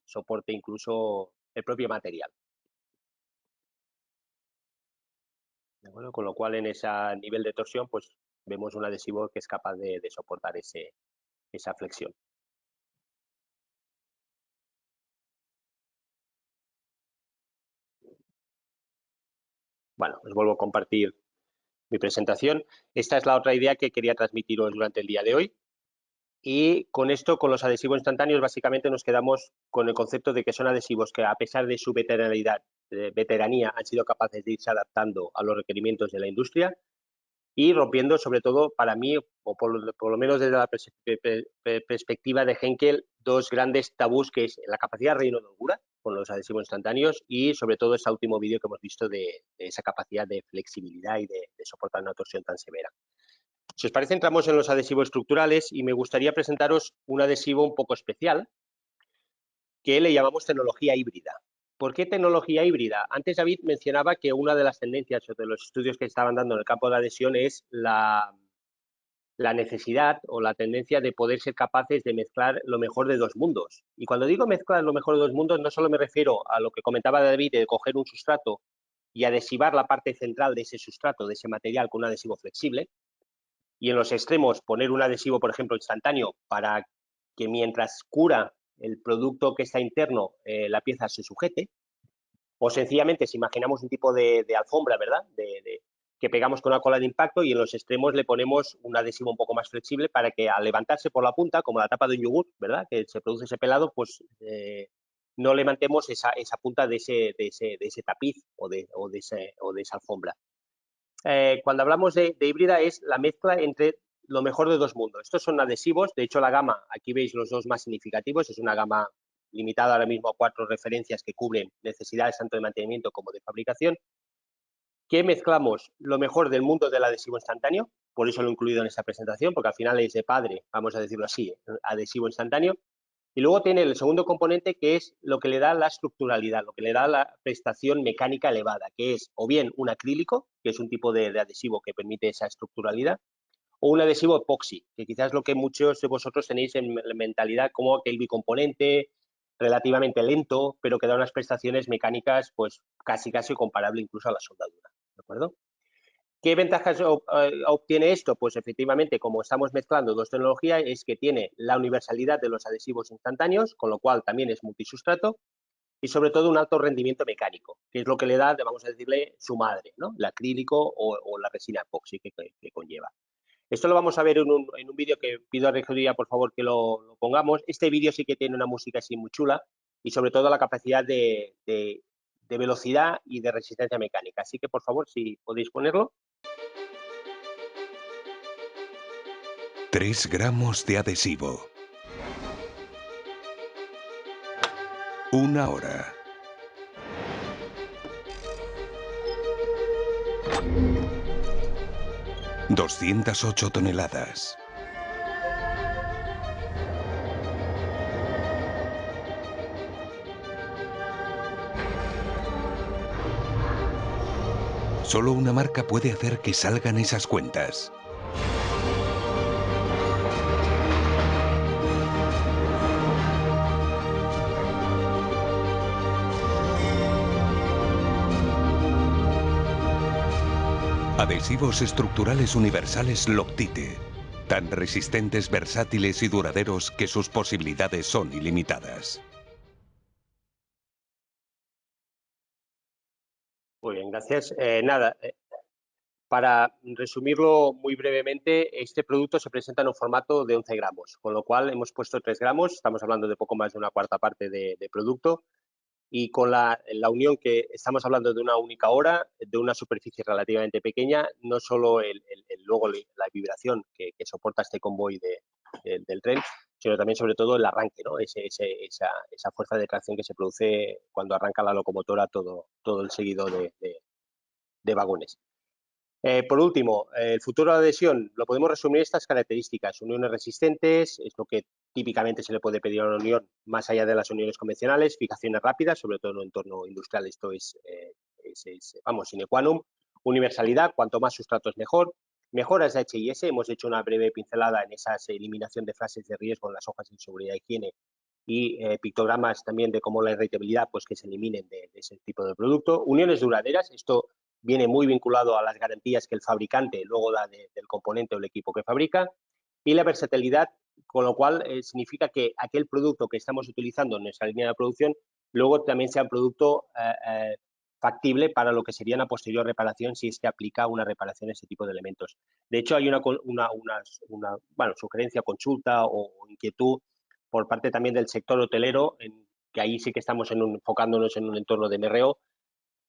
soporte incluso el propio material. Bueno, con lo cual en ese nivel de torsión pues vemos un adhesivo que es capaz de soportar esa flexión. Bueno, os vuelvo a compartir mi presentación. Esta es la otra idea que quería transmitiros durante el día de hoy. Y con esto, con los adhesivos instantáneos, básicamente nos quedamos con el concepto de que son adhesivos que, a pesar de su veteranía, han sido capaces de irse adaptando a los requerimientos de la industria y rompiendo, sobre todo, para mí, o por lo menos desde la perspectiva de Henkel, dos grandes tabús, que es la capacidad de relleno de holgura con los adhesivos instantáneos y, sobre todo, ese último vídeo que hemos visto de esa capacidad de flexibilidad y de soportar una torsión tan severa. Si os parece, entramos en los adhesivos estructurales y me gustaría presentaros un adhesivo un poco especial que le llamamos tecnología híbrida. ¿Por qué tecnología híbrida? Antes David mencionaba que una de las tendencias o de los estudios que estaban dando en el campo de la adhesión es la la necesidad o la tendencia de poder ser capaces de mezclar lo mejor de dos mundos. Y cuando digo mezclar lo mejor de dos mundos, no solo me refiero a lo que comentaba David de coger un sustrato y adhesivar la parte central de ese sustrato, de ese material, con un adhesivo flexible, y en los extremos poner un adhesivo, por ejemplo, instantáneo, para que mientras cura el producto que está interno, la pieza se sujete, o sencillamente, si imaginamos un tipo de alfombra, ¿verdad?, que pegamos con una cola de impacto y en los extremos le ponemos un adhesivo un poco más flexible para que al levantarse por la punta, como la tapa de un yogur, ¿verdad?, que se produce ese pelado, pues no levantemos esa punta de ese tapiz o de esa alfombra. Cuando hablamos de híbrida es la mezcla entre lo mejor de dos mundos. Estos son adhesivos, de hecho la gama, aquí veis los dos más significativos, es una gama limitada ahora mismo a 4 referencias que cubren necesidades tanto de mantenimiento como de fabricación, que mezclamos lo mejor del mundo del adhesivo instantáneo, por eso lo he incluido en esta presentación, porque al final es de padre, vamos a decirlo así, adhesivo instantáneo. Y luego tiene el segundo componente, que es lo que le da la estructuralidad, lo que le da la prestación mecánica elevada, que es o bien un acrílico, que es un tipo de adhesivo que permite esa estructuralidad, o un adhesivo epoxi, que quizás es lo que muchos de vosotros tenéis en mentalidad como aquel bicomponente, relativamente lento, pero que da unas prestaciones mecánicas pues casi comparable incluso a la soldadura, ¿de acuerdo? ¿Qué ventajas obtiene esto? Pues efectivamente, como estamos mezclando dos tecnologías, es que tiene la universalidad de los adhesivos instantáneos, con lo cual también es multisustrato, y sobre todo un alto rendimiento mecánico, que es lo que le da, vamos a decirle, su madre, ¿no?, el acrílico o la resina epoxi que conlleva. Esto lo vamos a ver en un vídeo que pido a regiduría, por favor, que lo pongamos. Este vídeo sí que tiene una música así muy chula y sobre todo la capacidad de velocidad y de resistencia mecánica. Así que, por favor, si podéis ponerlo.
3 gramos de adhesivo. 1 hora. $208 toneladas. Solo una marca puede hacer que salgan esas cuentas. Adhesivos estructurales universales Loctite, tan resistentes, versátiles y duraderos que sus posibilidades son ilimitadas.
Muy bien, gracias. Para resumirlo muy brevemente, este producto se presenta en un formato de 11 gramos, con lo cual hemos puesto 3 gramos, estamos hablando de poco más de una cuarta parte de producto, y con la unión que estamos hablando de una única hora, de una superficie relativamente pequeña, no solo luego la vibración que soporta este convoy del tren, sino también sobre todo el arranque, ¿no?, esa fuerza de tracción que se produce cuando arranca la locomotora todo el seguido de vagones. Por último, el futuro de adhesión lo podemos resumir en estas características: uniones resistentes, es lo que típicamente se le puede pedir a una unión más allá de las uniones convencionales, fijaciones rápidas, sobre todo en un entorno industrial esto es vamos, sine qua non, universalidad, cuanto más sustratos mejor, mejoras de HIS, hemos hecho una breve pincelada en esa eliminación de frases de riesgo en las hojas de seguridad e higiene y pictogramas también de cómo la irritabilidad pues que se eliminen de ese tipo de producto. Uniones duraderas, esto viene muy vinculado a las garantías que el fabricante luego da del componente o el equipo que fabrica, y la versatilidad, con lo cual significa que aquel producto que estamos utilizando en nuestra línea de producción luego también sea un producto factible para lo que sería una posterior reparación si es que aplica una reparación a ese tipo de elementos. De hecho, hay una sugerencia, consulta o inquietud por parte también del sector hotelero, que ahí sí que estamos enfocándonos en un entorno de MRO,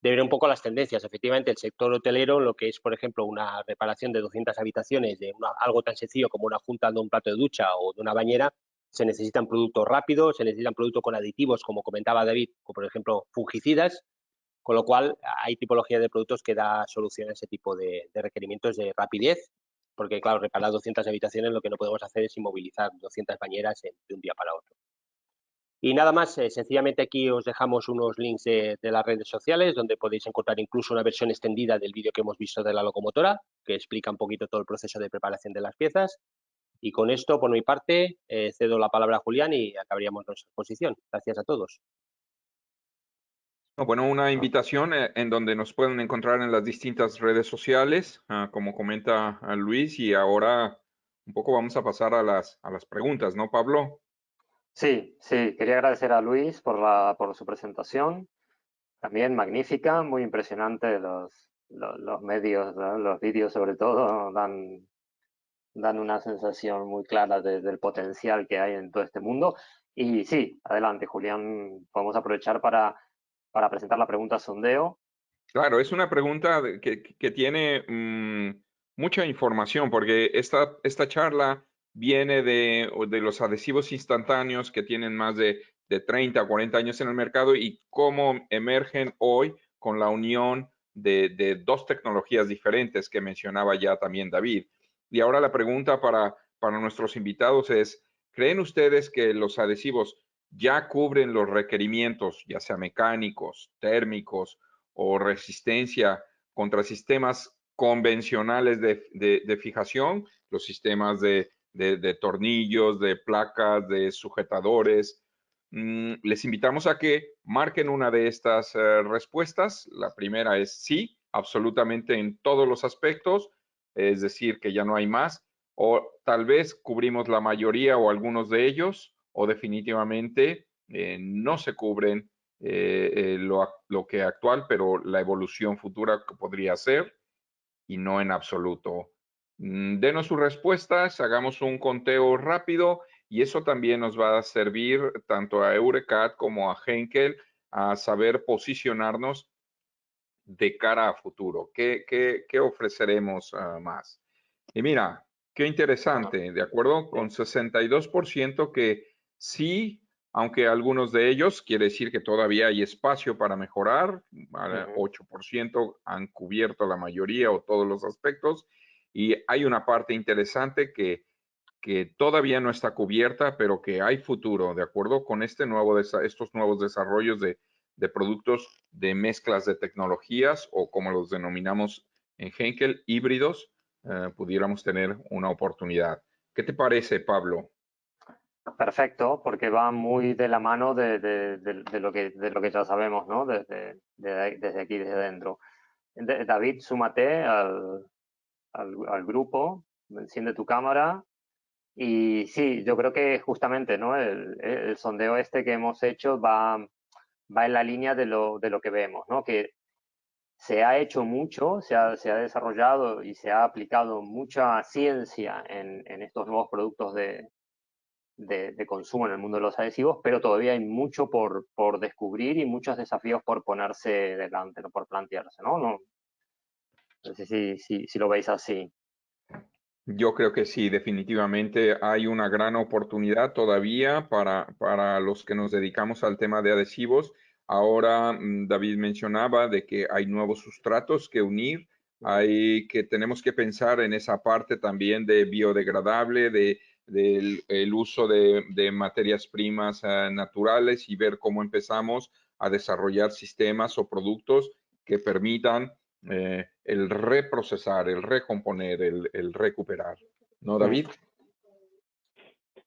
de ver un poco las tendencias. Efectivamente, el sector hotelero, lo que es, por ejemplo, una reparación de 200 habitaciones, de algo tan sencillo como una junta de un plato de ducha o de una bañera, se necesitan productos rápidos, se necesitan productos con aditivos, como comentaba David, como por ejemplo fungicidas, con lo cual hay tipología de productos que da solución a ese tipo de requerimientos de rapidez, porque claro, reparar 200 habitaciones lo que no podemos hacer es inmovilizar 200 bañeras de un día para otro. Y nada más, sencillamente aquí os dejamos unos links de las redes sociales donde podéis encontrar incluso una versión extendida del vídeo que hemos visto de la locomotora que explica un poquito todo el proceso de preparación de las piezas. Y con esto, por mi parte, cedo la palabra a Julián y acabaríamos nuestra exposición. Gracias a todos.
Bueno, una invitación en donde nos pueden encontrar en las distintas redes sociales, como comenta Luis, y ahora un poco vamos a pasar a las preguntas, ¿no, Pablo?
Sí, quería agradecer a Luis por su presentación, también magnífica, muy impresionante los medios, ¿no? Los vídeos sobre todo dan una sensación muy clara del potencial que hay en todo este mundo. Y sí, adelante, Julián, podemos aprovechar para presentar la pregunta sondeo.
Claro, es una pregunta que tiene mucha información, porque esta charla viene de los adhesivos instantáneos que tienen más de 30 o 40 años en el mercado y cómo emergen hoy con la unión de dos tecnologías diferentes que mencionaba ya también David. Y ahora la pregunta para nuestros invitados es, ¿creen ustedes que los adhesivos ya cubren los requerimientos, ya sea mecánicos, térmicos, o resistencia contra sistemas convencionales de fijación, los sistemas de tornillos, de placas, de sujetadores? Les invitamos a que marquen una de estas respuestas. La primera es sí, absolutamente en todos los aspectos, es decir, que ya no hay más, o tal vez cubrimos la mayoría o algunos de ellos, o definitivamente no se cubren lo que actual, pero la evolución futura que podría ser, y no en absoluto. Denos sus respuestas, hagamos un conteo rápido y eso también nos va a servir tanto a Eurecat como a Henkel a saber posicionarnos de cara a futuro. ¿Qué ofreceremos más? Y mira, qué interesante, de acuerdo con 62% que sí, aunque algunos de ellos quiere decir que todavía hay espacio para mejorar, 8% han cubierto la mayoría o todos los aspectos, y hay una parte interesante que todavía no está cubierta, pero que hay futuro, de acuerdo con estos nuevos desarrollos de productos de mezclas de tecnologías, o como los denominamos en Henkel, híbridos, pudiéramos tener una oportunidad. ¿Qué te parece, Pablo?
Perfecto, porque va muy de la mano de lo que ya sabemos, ¿no? Desde aquí, desde dentro. David, súmate al grupo, enciende tu cámara. Y sí, yo creo que justamente, ¿no? El sondeo este que hemos hecho va en la línea de lo que vemos, ¿no? Que se ha hecho mucho, se ha desarrollado y se ha aplicado mucha ciencia en estos nuevos productos de consumo en el mundo de los adhesivos, pero todavía hay mucho por descubrir y muchos desafíos por ponerse delante, ¿no? Por plantearse, ¿no? No sé si lo veis así.
Yo creo que sí, definitivamente hay una gran oportunidad todavía para los que nos dedicamos al tema de adhesivos. Ahora David mencionaba de que hay nuevos sustratos que unir, tenemos que pensar en esa parte también de biodegradable, del uso de materias primas naturales, y ver cómo empezamos a desarrollar sistemas o productos que permitan el reprocesar, el recomponer, el recuperar. ¿No, David?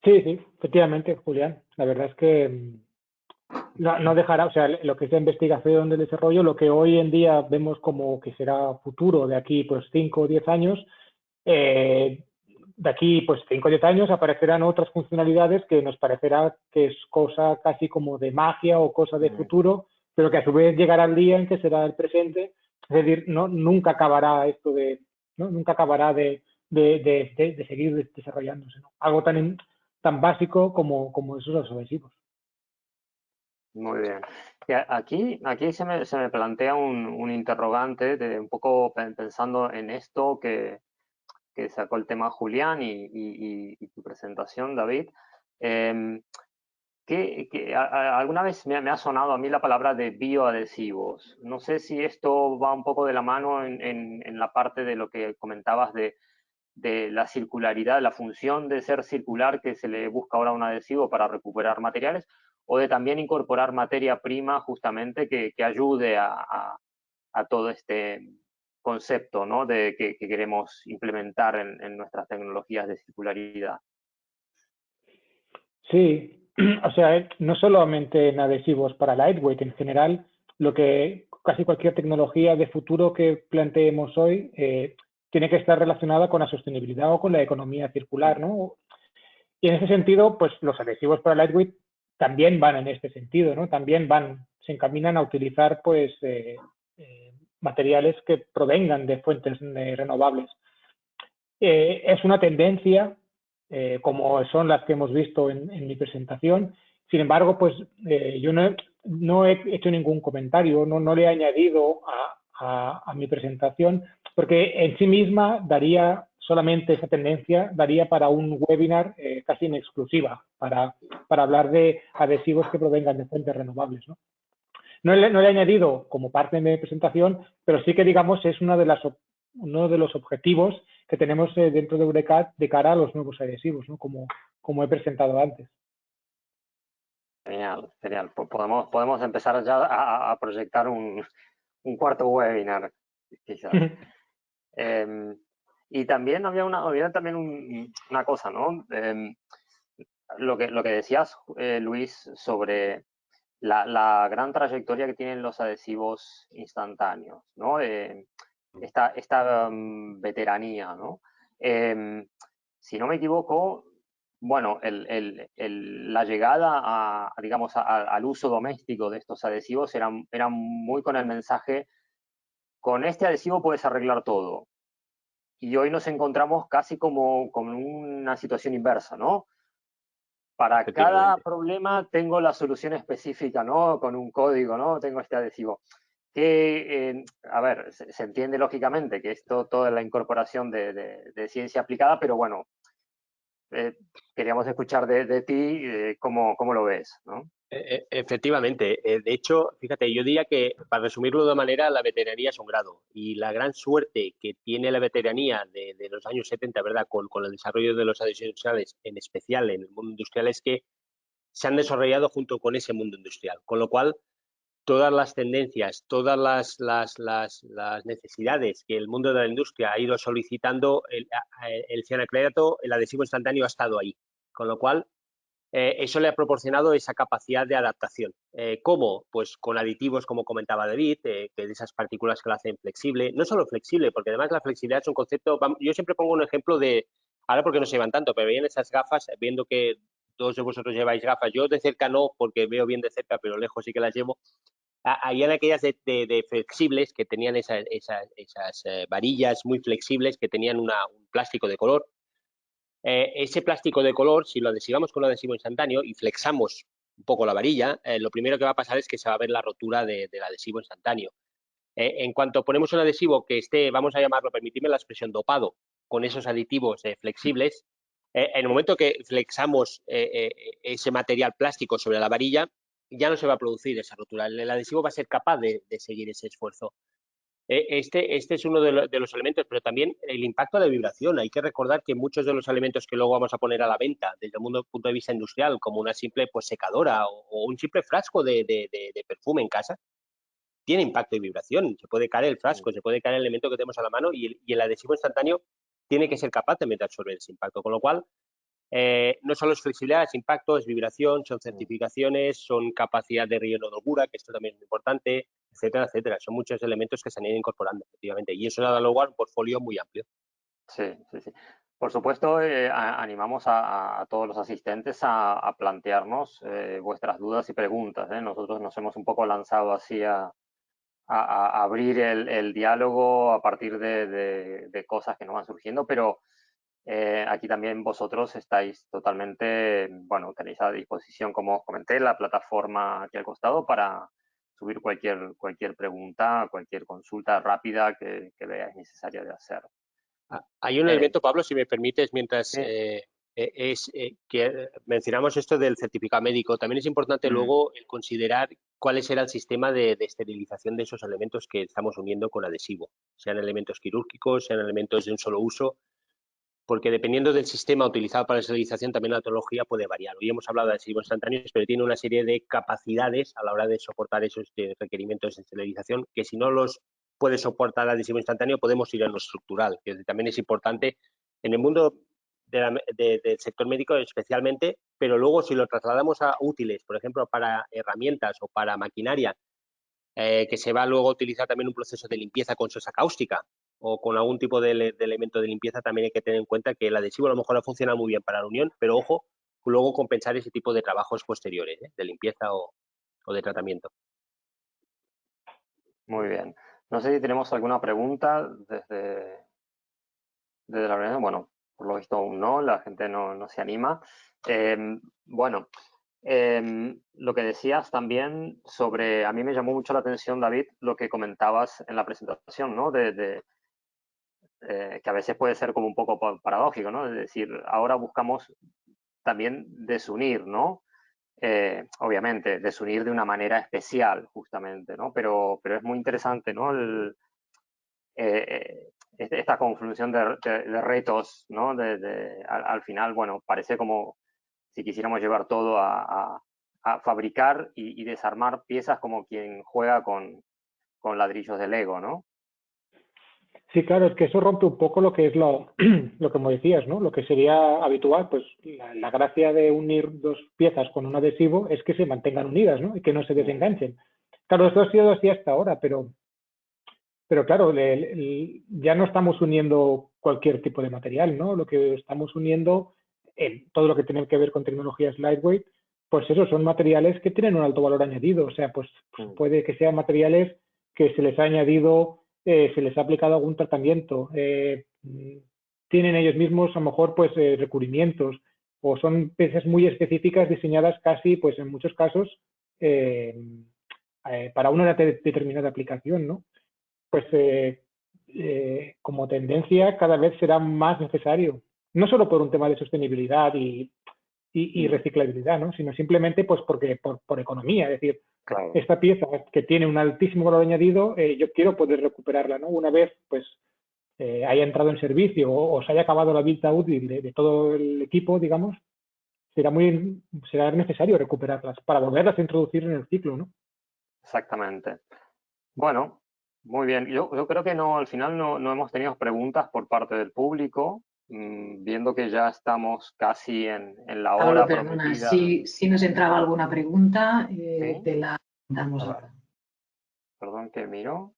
Sí, efectivamente, Julián. La verdad es que no dejará, o sea, lo que es la investigación del desarrollo, lo que hoy en día vemos como que será futuro de aquí pues 5 o 10 años, de aquí pues 5 o 10 años aparecerán otras funcionalidades que nos parecerá que es cosa casi como de magia o cosa de futuro, pero que a su vez llegará el día en que será el presente. Es decir, nunca acabará esto nunca acabará de seguir desarrollándose, ¿no? Algo tan básico como esos los adhesivos.
Muy bien. Y aquí se me plantea un interrogante, un poco pensando en esto que sacó el tema Julián y tu presentación, David. Alguna vez me ha sonado a mí la palabra de bioadhesivos. No sé si esto va un poco de la mano en la parte de lo que comentabas de la circularidad, la función de ser circular que se le busca ahora a un adhesivo para recuperar materiales, o de también incorporar materia prima justamente que ayude a todo este concepto, ¿no? que queremos implementar en nuestras tecnologías de circularidad.
Sí, o sea, no solamente en adhesivos para lightweight, en general, lo que casi cualquier tecnología de futuro que planteemos hoy tiene que estar relacionada con la sostenibilidad o con la economía circular, ¿no? Y en ese sentido, pues los adhesivos para lightweight también van en este sentido, ¿no? También se encaminan a utilizar, pues, materiales que provengan de fuentes renovables. Es una tendencia, como son las que hemos visto en mi presentación. Sin embargo, pues yo no he hecho ningún comentario, no le he añadido a mi presentación, porque en sí misma solamente esa tendencia daría para un webinar casi en exclusiva, para hablar de adhesivos que provengan de fuentes renovables, ¿no? No le he añadido como parte de mi presentación, pero sí que, digamos, es uno de los objetivos que tenemos dentro de Eurecat de cara a los nuevos adhesivos, ¿no? Como he presentado antes.
Genial, genial. Podemos empezar ya a proyectar un cuarto webinar, quizás. Y también había también una cosa, ¿no? Lo que decías, Luis, sobre la gran trayectoria que tienen los adhesivos instantáneos, ¿no? Esta veteranía, ¿no? Si no me equivoco, bueno, la llegada digamos, al uso doméstico de estos adhesivos era muy con el mensaje, con este adhesivo puedes arreglar todo. Y hoy nos encontramos casi como una situación inversa, ¿no? Para cada problema tengo la solución específica, ¿no? Con un código, ¿no? Tengo este adhesivo. Que, a ver, se entiende lógicamente que esto toda la incorporación de ciencia aplicada, pero bueno, queríamos escuchar de ti cómo lo ves, ¿no?
Efectivamente. De hecho, fíjate, yo diría que, para resumirlo de manera, la veteranía es un grado. Y la gran suerte que tiene la veteranía de los años 70, ¿verdad?, con el desarrollo de los adhesivos industriales, en especial en el mundo industrial, es que se han desarrollado junto con ese mundo industrial. Con lo cual, todas las tendencias, todas las necesidades que el mundo de la industria ha ido solicitando, el cianaclorato, el adhesivo instantáneo, ha estado ahí. Con lo cual, eso le ha proporcionado esa capacidad de adaptación. ¿Cómo? Pues con aditivos, como comentaba David, que de esas partículas que lo hacen flexible. No solo flexible, porque además la flexibilidad es un concepto. Yo siempre pongo un ejemplo de, ahora porque no se llevan tanto, pero veían esas gafas, viendo que todos de vosotros lleváis gafas. Yo de cerca no, porque veo bien de cerca, pero lejos sí que las llevo. Habían aquellas de flexibles que tenían esas varillas muy flexibles que tenían un plástico de color. Ese plástico de color, si lo adhesivamos con un adhesivo instantáneo y flexamos un poco la varilla, lo primero que va a pasar es que se va a ver la rotura del adhesivo instantáneo. En cuanto ponemos un adhesivo que esté, vamos a llamarlo, permitidme la expresión, dopado con esos aditivos flexibles, en el momento que flexamos ese material plástico sobre la varilla, ya no se va a producir esa rotura. El adhesivo va a ser capaz de seguir ese esfuerzo. Este es uno de los elementos, pero también el impacto de vibración. Hay que recordar que muchos de los elementos que luego vamos a poner a la venta desde el punto de vista industrial, como una simple secadora o un simple frasco de perfume en casa, tiene impacto de vibración. Se puede caer el frasco, se puede caer el elemento que tenemos a la mano y el adhesivo instantáneo tiene que ser capaz de absorber ese impacto. Con lo cual, no solo es flexibilidad, es impacto, es vibración, son certificaciones, son capacidad de relleno de holgura, que esto también es importante, etcétera, etcétera. Son muchos elementos que se han ido incorporando, efectivamente, y eso da lugar a un portfolio muy amplio.
Sí, sí, sí. Por supuesto, animamos a todos los asistentes a plantearnos vuestras dudas y preguntas. Nosotros nos hemos un poco lanzado así a abrir el diálogo a partir de cosas que nos van surgiendo, pero aquí también vosotros estáis totalmente, bueno, tenéis a disposición, como os comenté, la plataforma aquí al costado para subir cualquier pregunta, cualquier consulta rápida que veáis necesaria de hacer.
Hay un elemento, Pablo, si me permites, mientras
sí.
que mencionamos esto del certificado médico, también es importante luego el considerar cuál será el sistema de esterilización de esos elementos que estamos uniendo con adhesivo, sean elementos quirúrgicos, sean elementos de un solo uso, porque dependiendo del sistema utilizado para la esterilización, también la tecnología puede variar. Hoy hemos hablado de adhesivos instantáneos, pero tiene una serie de capacidades a la hora de soportar esos requerimientos de esterilización que si no los puede soportar adhesivo instantáneo, podemos ir a lo estructural, que también es importante en el mundo del sector médico especialmente, pero luego si lo trasladamos a útiles, por ejemplo, para herramientas o para maquinaria, que se va luego a utilizar también un proceso de limpieza con sosa cáustica o con algún tipo de elemento de limpieza, también hay que tener en cuenta que el adhesivo a lo mejor ha funcionado muy bien para la unión, pero ojo, luego compensar ese tipo de trabajos posteriores, de limpieza o de tratamiento.
Muy bien. No sé si tenemos alguna pregunta desde la reunión. Bueno, por lo visto aún no, la gente no se anima. Bueno, lo que decías también sobre, a mí me llamó mucho la atención, David, lo que comentabas en la presentación, ¿no? Que a veces puede ser como un poco paradójico, ¿no? Es decir, ahora buscamos también desunir, ¿no? Obviamente, desunir de una manera especial, justamente, ¿no? Pero es muy interesante, ¿no? Esta confluencia de retos, ¿no? Al final, bueno, parece como si quisiéramos llevar todo a fabricar y desarmar piezas como quien juega con ladrillos de Lego, ¿no?
Sí, claro, es que eso rompe un poco lo que es lo que como decías, ¿no? Lo que sería habitual, pues la gracia de unir dos piezas con un adhesivo es que se mantengan unidas, ¿no? Y que no se desenganchen. Claro, esto ha sido así hasta ahora, pero claro, ya no estamos uniendo cualquier tipo de material, ¿no? Lo que estamos uniendo en todo lo que tiene que ver con tecnologías lightweight, pues eso, son materiales que tienen un alto valor añadido. O sea, pues puede que sean materiales que se les ha añadido, se les ha aplicado algún tratamiento, tienen ellos mismos a lo mejor pues recubrimientos, o son piezas muy específicas diseñadas casi, pues en muchos casos, para una determinada aplicación, ¿no? Pues como tendencia cada vez será más necesario, no solo por un tema de sostenibilidad y reciclabilidad, ¿no? Sino simplemente pues porque por economía, es decir,
claro,
esta pieza que tiene un altísimo valor añadido, yo quiero poder recuperarla, ¿no? Una vez pues haya entrado en servicio o se haya acabado la vida útil de todo el equipo, digamos, será necesario recuperarlas para volverlas a introducir en el ciclo, ¿no?
Exactamente. Bueno, muy bien. Yo creo que no, al final no hemos tenido preguntas por parte del público, viendo que ya estamos casi en la
Pablo,
hora
perdona,
prometida.
si nos entraba alguna pregunta,
¿Sí?
te la damos
A ver.
ahora.
Perdón que miro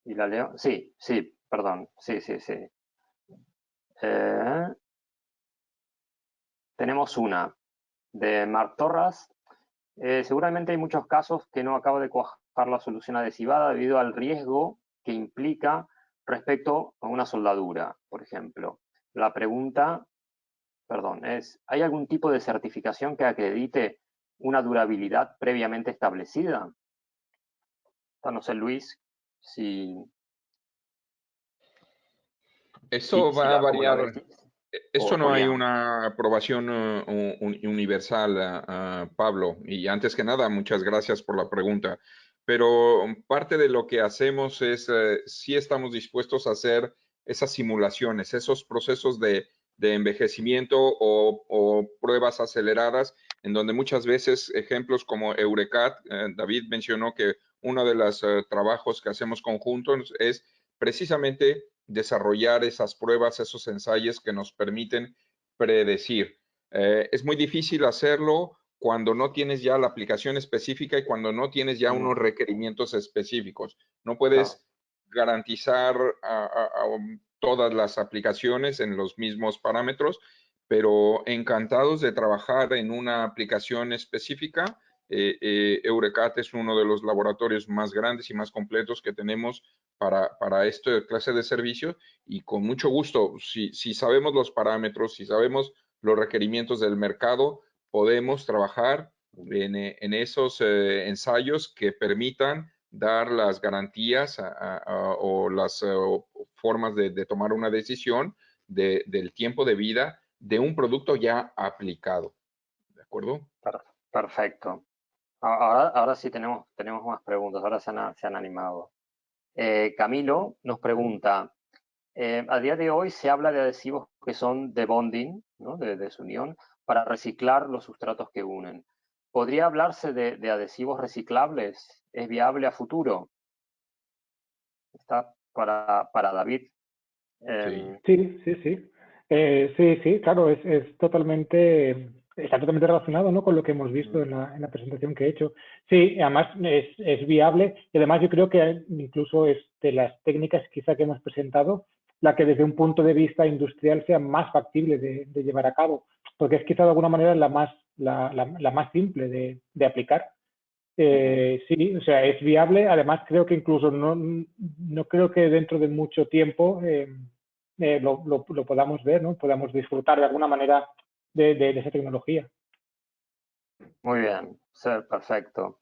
y la leo. Sí, perdón. Sí. Tenemos una de Marc Torras. Seguramente hay muchos casos que no acaba de cuajar la solución adhesivada debido al riesgo que implica respecto a una soldadura, por ejemplo. La pregunta, perdón, es, ¿hay algún tipo de certificación que acredite una durabilidad previamente establecida? No sé, Luis, si
Eso va a
cómo la
variar.
ves,
Eso
o
no hay
Julián.
una aprobación universal, Pablo. Y antes que nada, muchas gracias por la pregunta. Pero parte de lo que hacemos es, sí estamos dispuestos a hacer esas simulaciones, esos procesos de envejecimiento o pruebas aceleradas, en donde muchas veces ejemplos como Eurecat, David mencionó que uno de los trabajos que hacemos conjuntos es precisamente desarrollar esas pruebas, esos ensayos que nos permiten predecir. Es muy difícil hacerlo cuando no tienes ya la aplicación específica y cuando no tienes ya unos requerimientos específicos. No puedes garantizar a todas las aplicaciones en los mismos parámetros, pero encantados de trabajar en una aplicación específica. Eurecat es uno de los laboratorios más grandes y más completos que tenemos para esta clase de servicio, y con mucho gusto, si sabemos los parámetros, si sabemos los requerimientos del mercado, podemos trabajar en esos ensayos que permitan dar las garantías o las formas de tomar una decisión del tiempo de vida de un producto ya aplicado. ¿De acuerdo?
Perfecto. Ahora sí tenemos más preguntas, ahora se han animado. Camilo nos pregunta, a día de hoy se habla de adhesivos que son de bonding, ¿no? de desunión, para reciclar los sustratos que unen. ¿Podría hablarse de adhesivos reciclables? ¿Es viable a futuro? Está para David.
Sí, claro, está totalmente relacionado, ¿no?, con lo que hemos visto en la presentación que he hecho. Sí, además es viable y además yo creo que incluso es de las técnicas quizá que hemos presentado la que desde un punto de vista industrial sea más factible de llevar a cabo, porque es quizá de alguna manera la más simple de aplicar. Sí, o sea, es viable. Además, creo que incluso no creo que dentro de mucho tiempo lo podamos ver, ¿no? Podamos disfrutar de alguna manera de esa tecnología.
Muy bien, sí, perfecto.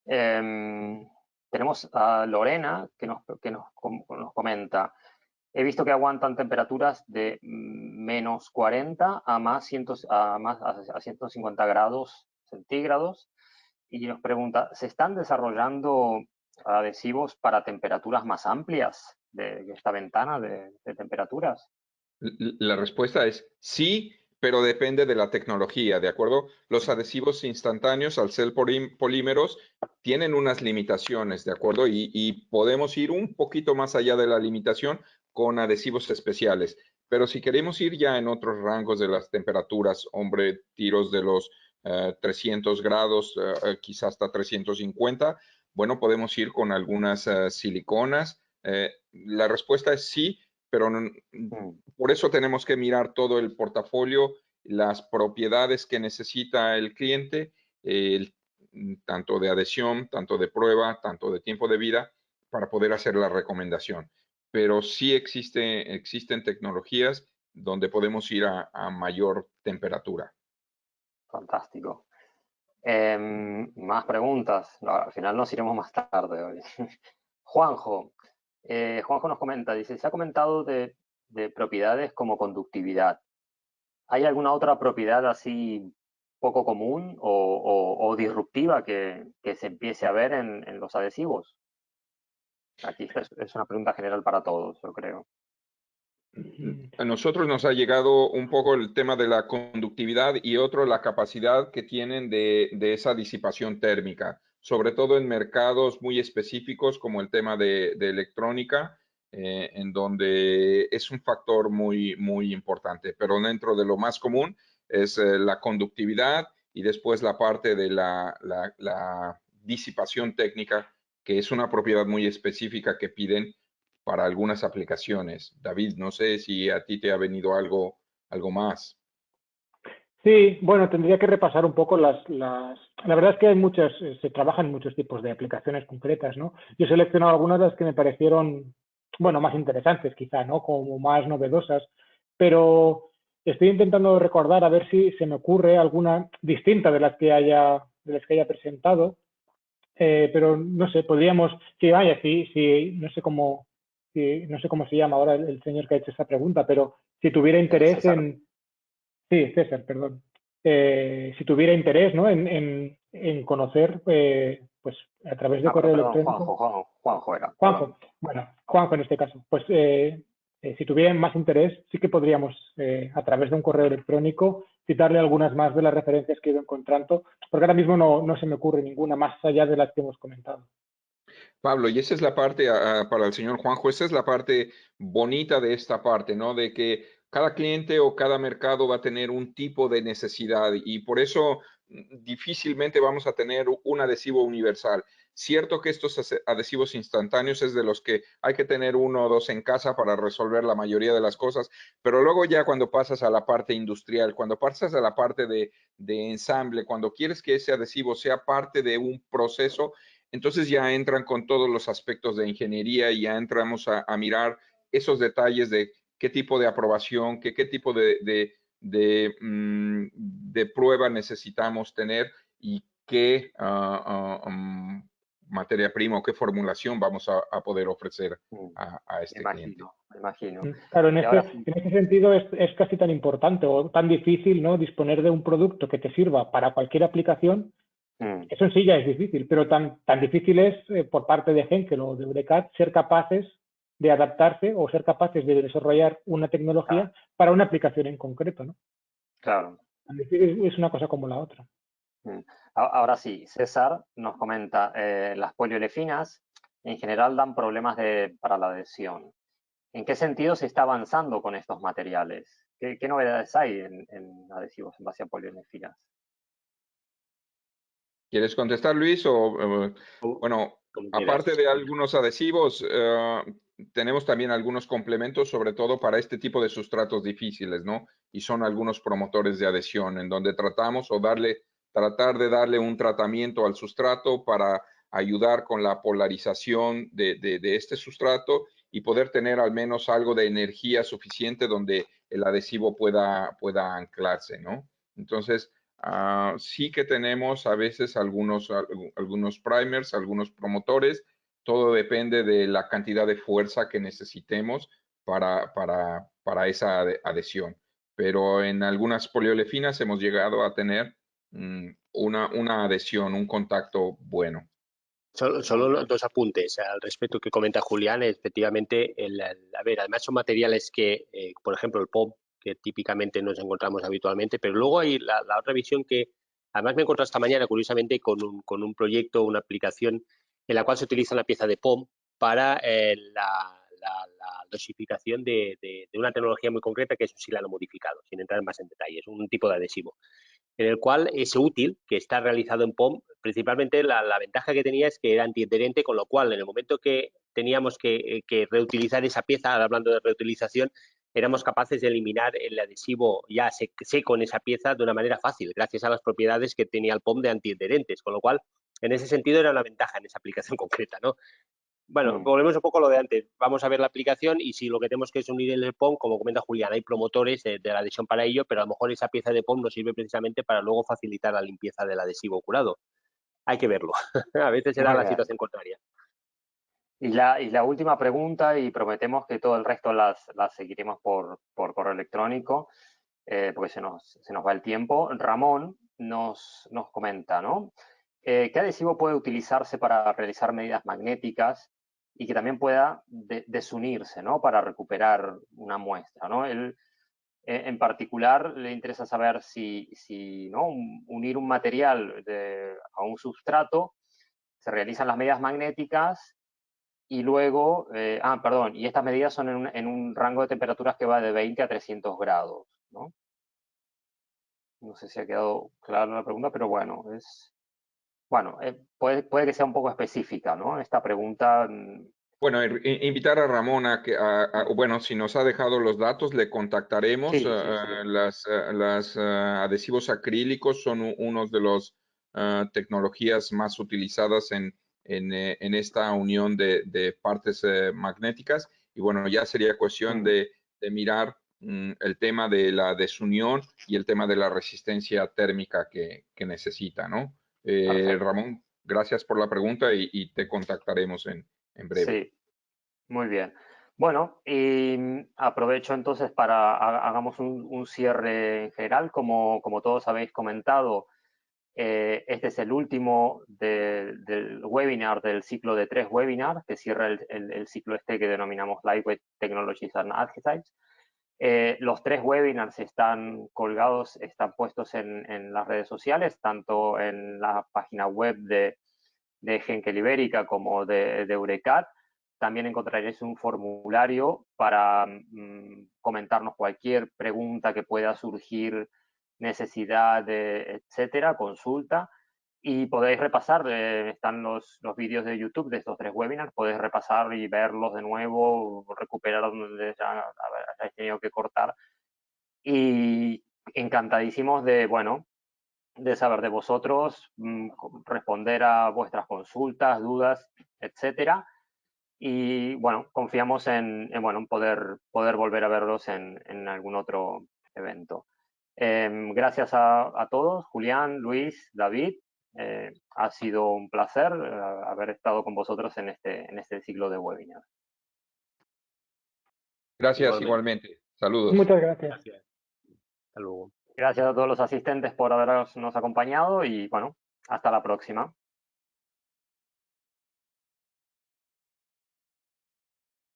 Tenemos a Lorena que nos comenta: he visto que aguantan temperaturas de menos 40 a 150 grados centígrados, y nos pregunta, ¿se están desarrollando adhesivos para temperaturas más amplias de esta ventana de temperaturas?
La respuesta es sí, pero depende de la tecnología, ¿de acuerdo? Los adhesivos instantáneos, al ser polímeros, tienen unas limitaciones, ¿de acuerdo? Y podemos ir un poquito más allá de la limitación con adhesivos especiales. Pero si queremos ir ya en otros rangos de las temperaturas, hombre, tiros de los 300 grados, quizás hasta 350, bueno, podemos ir con algunas siliconas. La respuesta es sí, pero por eso tenemos que mirar todo el portafolio, las propiedades que necesita el cliente, tanto de adhesión, tanto de prueba, tanto de tiempo de vida, para poder hacer la recomendación. Pero sí existen tecnologías donde podemos ir a mayor temperatura.
Fantástico. Más preguntas. Al final nos iremos más tarde hoy. Juanjo. Juanjo nos comenta, dice, se ha comentado de propiedades como conductividad. ¿Hay alguna otra propiedad así poco común o disruptiva que se empiece a ver en los adhesivos? Aquí es una pregunta general para todos, yo creo.
A nosotros nos ha llegado un poco el tema de la conductividad y otro la capacidad que tienen de esa disipación térmica, sobre todo en mercados muy específicos como el tema de electrónica, en donde es un factor muy, muy importante. Pero dentro de lo más común es la conductividad y después la parte de la disipación técnica, que es una propiedad muy específica que piden para algunas aplicaciones. David, no sé si a ti te ha venido algo más.
Sí, bueno, tendría que repasar un poco La verdad es que hay se trabajan muchos tipos de aplicaciones concretas, ¿no? Yo he seleccionado algunas de las que me parecieron, bueno, más interesantes quizá, ¿no? Como más novedosas, pero estoy intentando recordar a ver si se me ocurre alguna distinta de las que haya presentado, pero no sé, podríamos, sí, vaya, sí, no sé cómo se llama ahora el señor que ha hecho esta pregunta, pero si tuviera interés
César.
Sí, César, perdón. Si tuviera interés, ¿no?, en conocer, pues a través de correo electrónico.
Juanjo era.
Juanjo, bueno, Juanjo en este caso. Pues si tuvieran más interés, sí que podríamos, a través de un correo electrónico, citarle algunas más de las referencias que he ido encontrando, porque ahora mismo no se me ocurre ninguna más allá de las que hemos comentado.
Pablo, y esa es la parte, para el señor Juanjo, esa es la parte bonita de esta parte, ¿no? De que cada cliente o cada mercado va a tener un tipo de necesidad y por eso difícilmente vamos a tener un adhesivo universal. Cierto que estos adhesivos instantáneos es de los que hay que tener uno o dos en casa para resolver la mayoría de las cosas, pero luego ya cuando pasas a la parte industrial, cuando pasas a la parte de ensamble, cuando quieres que ese adhesivo sea parte de un proceso, entonces ya entran con todos los aspectos de ingeniería y ya entramos a mirar esos detalles de qué tipo de aprobación, qué tipo de prueba necesitamos tener y qué materia prima o qué formulación vamos a poder ofrecer a este cliente.
Me imagino.
Claro, en ese sentido es casi tan importante o tan difícil, ¿no?, disponer de un producto que te sirva para cualquier aplicación. Eso en sí ya es difícil, pero tan difícil es por parte de Henkel o de Eurecat ser capaces de adaptarse o ser capaces de desarrollar una tecnología para una aplicación en concreto, ¿no?
Claro.
Tan difícil es una cosa como la otra.
Ahora sí, César nos comenta, las poliolefinas en general dan problemas para la adhesión. ¿En qué sentido se está avanzando con estos materiales? ¿Qué novedades hay en adhesivos en base a polienefilas?
¿Quieres contestar, Luis? Bueno, aparte de algunos adhesivos, tenemos también algunos complementos, sobre todo para este tipo de sustratos difíciles, ¿no? Y son algunos promotores de adhesión, en donde tratamos tratar de darle un tratamiento al sustrato para ayudar con la polarización de este sustrato y poder tener al menos algo de energía suficiente donde el adhesivo pueda anclarse, ¿no? Entonces, sí que tenemos a veces algunos primers, algunos promotores. Todo depende de la cantidad de fuerza que necesitemos para esa adhesión. Pero en algunas poliolefinas hemos llegado a tener una adhesión, un contacto bueno.
Solo dos apuntes al respecto que comenta Julián. Efectivamente, a ver, además son materiales que, por ejemplo, el POM, que típicamente nos encontramos habitualmente, pero luego hay la otra visión que además me he encontrado esta mañana, curiosamente, con un proyecto, una aplicación en la cual se utiliza una pieza de POM para la dosificación de una tecnología muy concreta que es un silano modificado, sin entrar más en detalles, un tipo de adhesivo, en el cual ese útil, que está realizado en POM, principalmente la ventaja que tenía es que era antiadherente, con lo cual en el momento que teníamos que reutilizar esa pieza, hablando de reutilización, éramos capaces de eliminar el adhesivo ya seco en esa pieza de una manera fácil, gracias a las propiedades que tenía el POM de antiadherentes, con lo cual en ese sentido era una ventaja en esa aplicación concreta, ¿no? Bueno, volvemos un poco a lo de antes. Vamos a ver la aplicación y si lo que tenemos que es unir el POM, como comenta Julián, hay promotores de la adhesión para ello, pero a lo mejor esa pieza de POM nos sirve precisamente para luego facilitar la limpieza del adhesivo curado. Hay que verlo. A veces será la situación contraria.
Y la última pregunta, y prometemos que todo el resto las seguiremos por correo electrónico, porque se nos va el tiempo. Ramón nos comenta, ¿no? ¿Qué adhesivo puede utilizarse para realizar medidas magnéticas y que también pueda desunirse, ¿no? Para recuperar una muestra, ¿no? Él, en particular, le interesa saber si ¿no? Unir un material a un substrato, se realizan las medidas magnéticas y luego, perdón, y estas medidas son en un rango de temperaturas que va de 20 a 300 grados, ¿no? No sé si ha quedado clara la pregunta, pero bueno, puede que sea un poco específica, ¿no? Esta pregunta.
Bueno, invitar a Ramón bueno, si nos ha dejado los datos, le contactaremos.
Sí.
Los adhesivos acrílicos son unos de las tecnologías más utilizadas en esta unión de partes magnéticas. Y bueno, ya sería cuestión de mirar el tema de la desunión y el tema de la resistencia térmica que necesita, ¿no? Ramón, gracias por la pregunta y te contactaremos en breve.
Sí, muy bien. Bueno, y aprovecho entonces para hagamos un cierre en general. Como todos habéis comentado, este es el último del webinar, del ciclo de 3 webinars, que cierra el ciclo este que denominamos Lightweight Technologies and Adhesives. Los 3 webinars están colgados, están puestos en las redes sociales, tanto en la página web de Henkel Ibérica como de Eurecat. También encontraréis un formulario para comentarnos cualquier pregunta que pueda surgir, necesidad, etcétera, consulta. Y podéis repasar, están los vídeos de YouTube de estos 3 webinars, podéis repasar y verlos de nuevo, recuperar donde ya hayáis tenido que cortar. Y encantadísimos de saber de vosotros, responder a vuestras consultas, dudas, etcétera. Y bueno, confiamos en poder volver a verlos en algún otro evento. Gracias a todos, Julián, Luis, David. Ha sido un placer haber estado con vosotros en este ciclo de webinars.
Gracias, igualmente. Saludos.
Muchas gracias.
Hasta luego.
Gracias a todos los asistentes por habernos acompañado y bueno, hasta la próxima.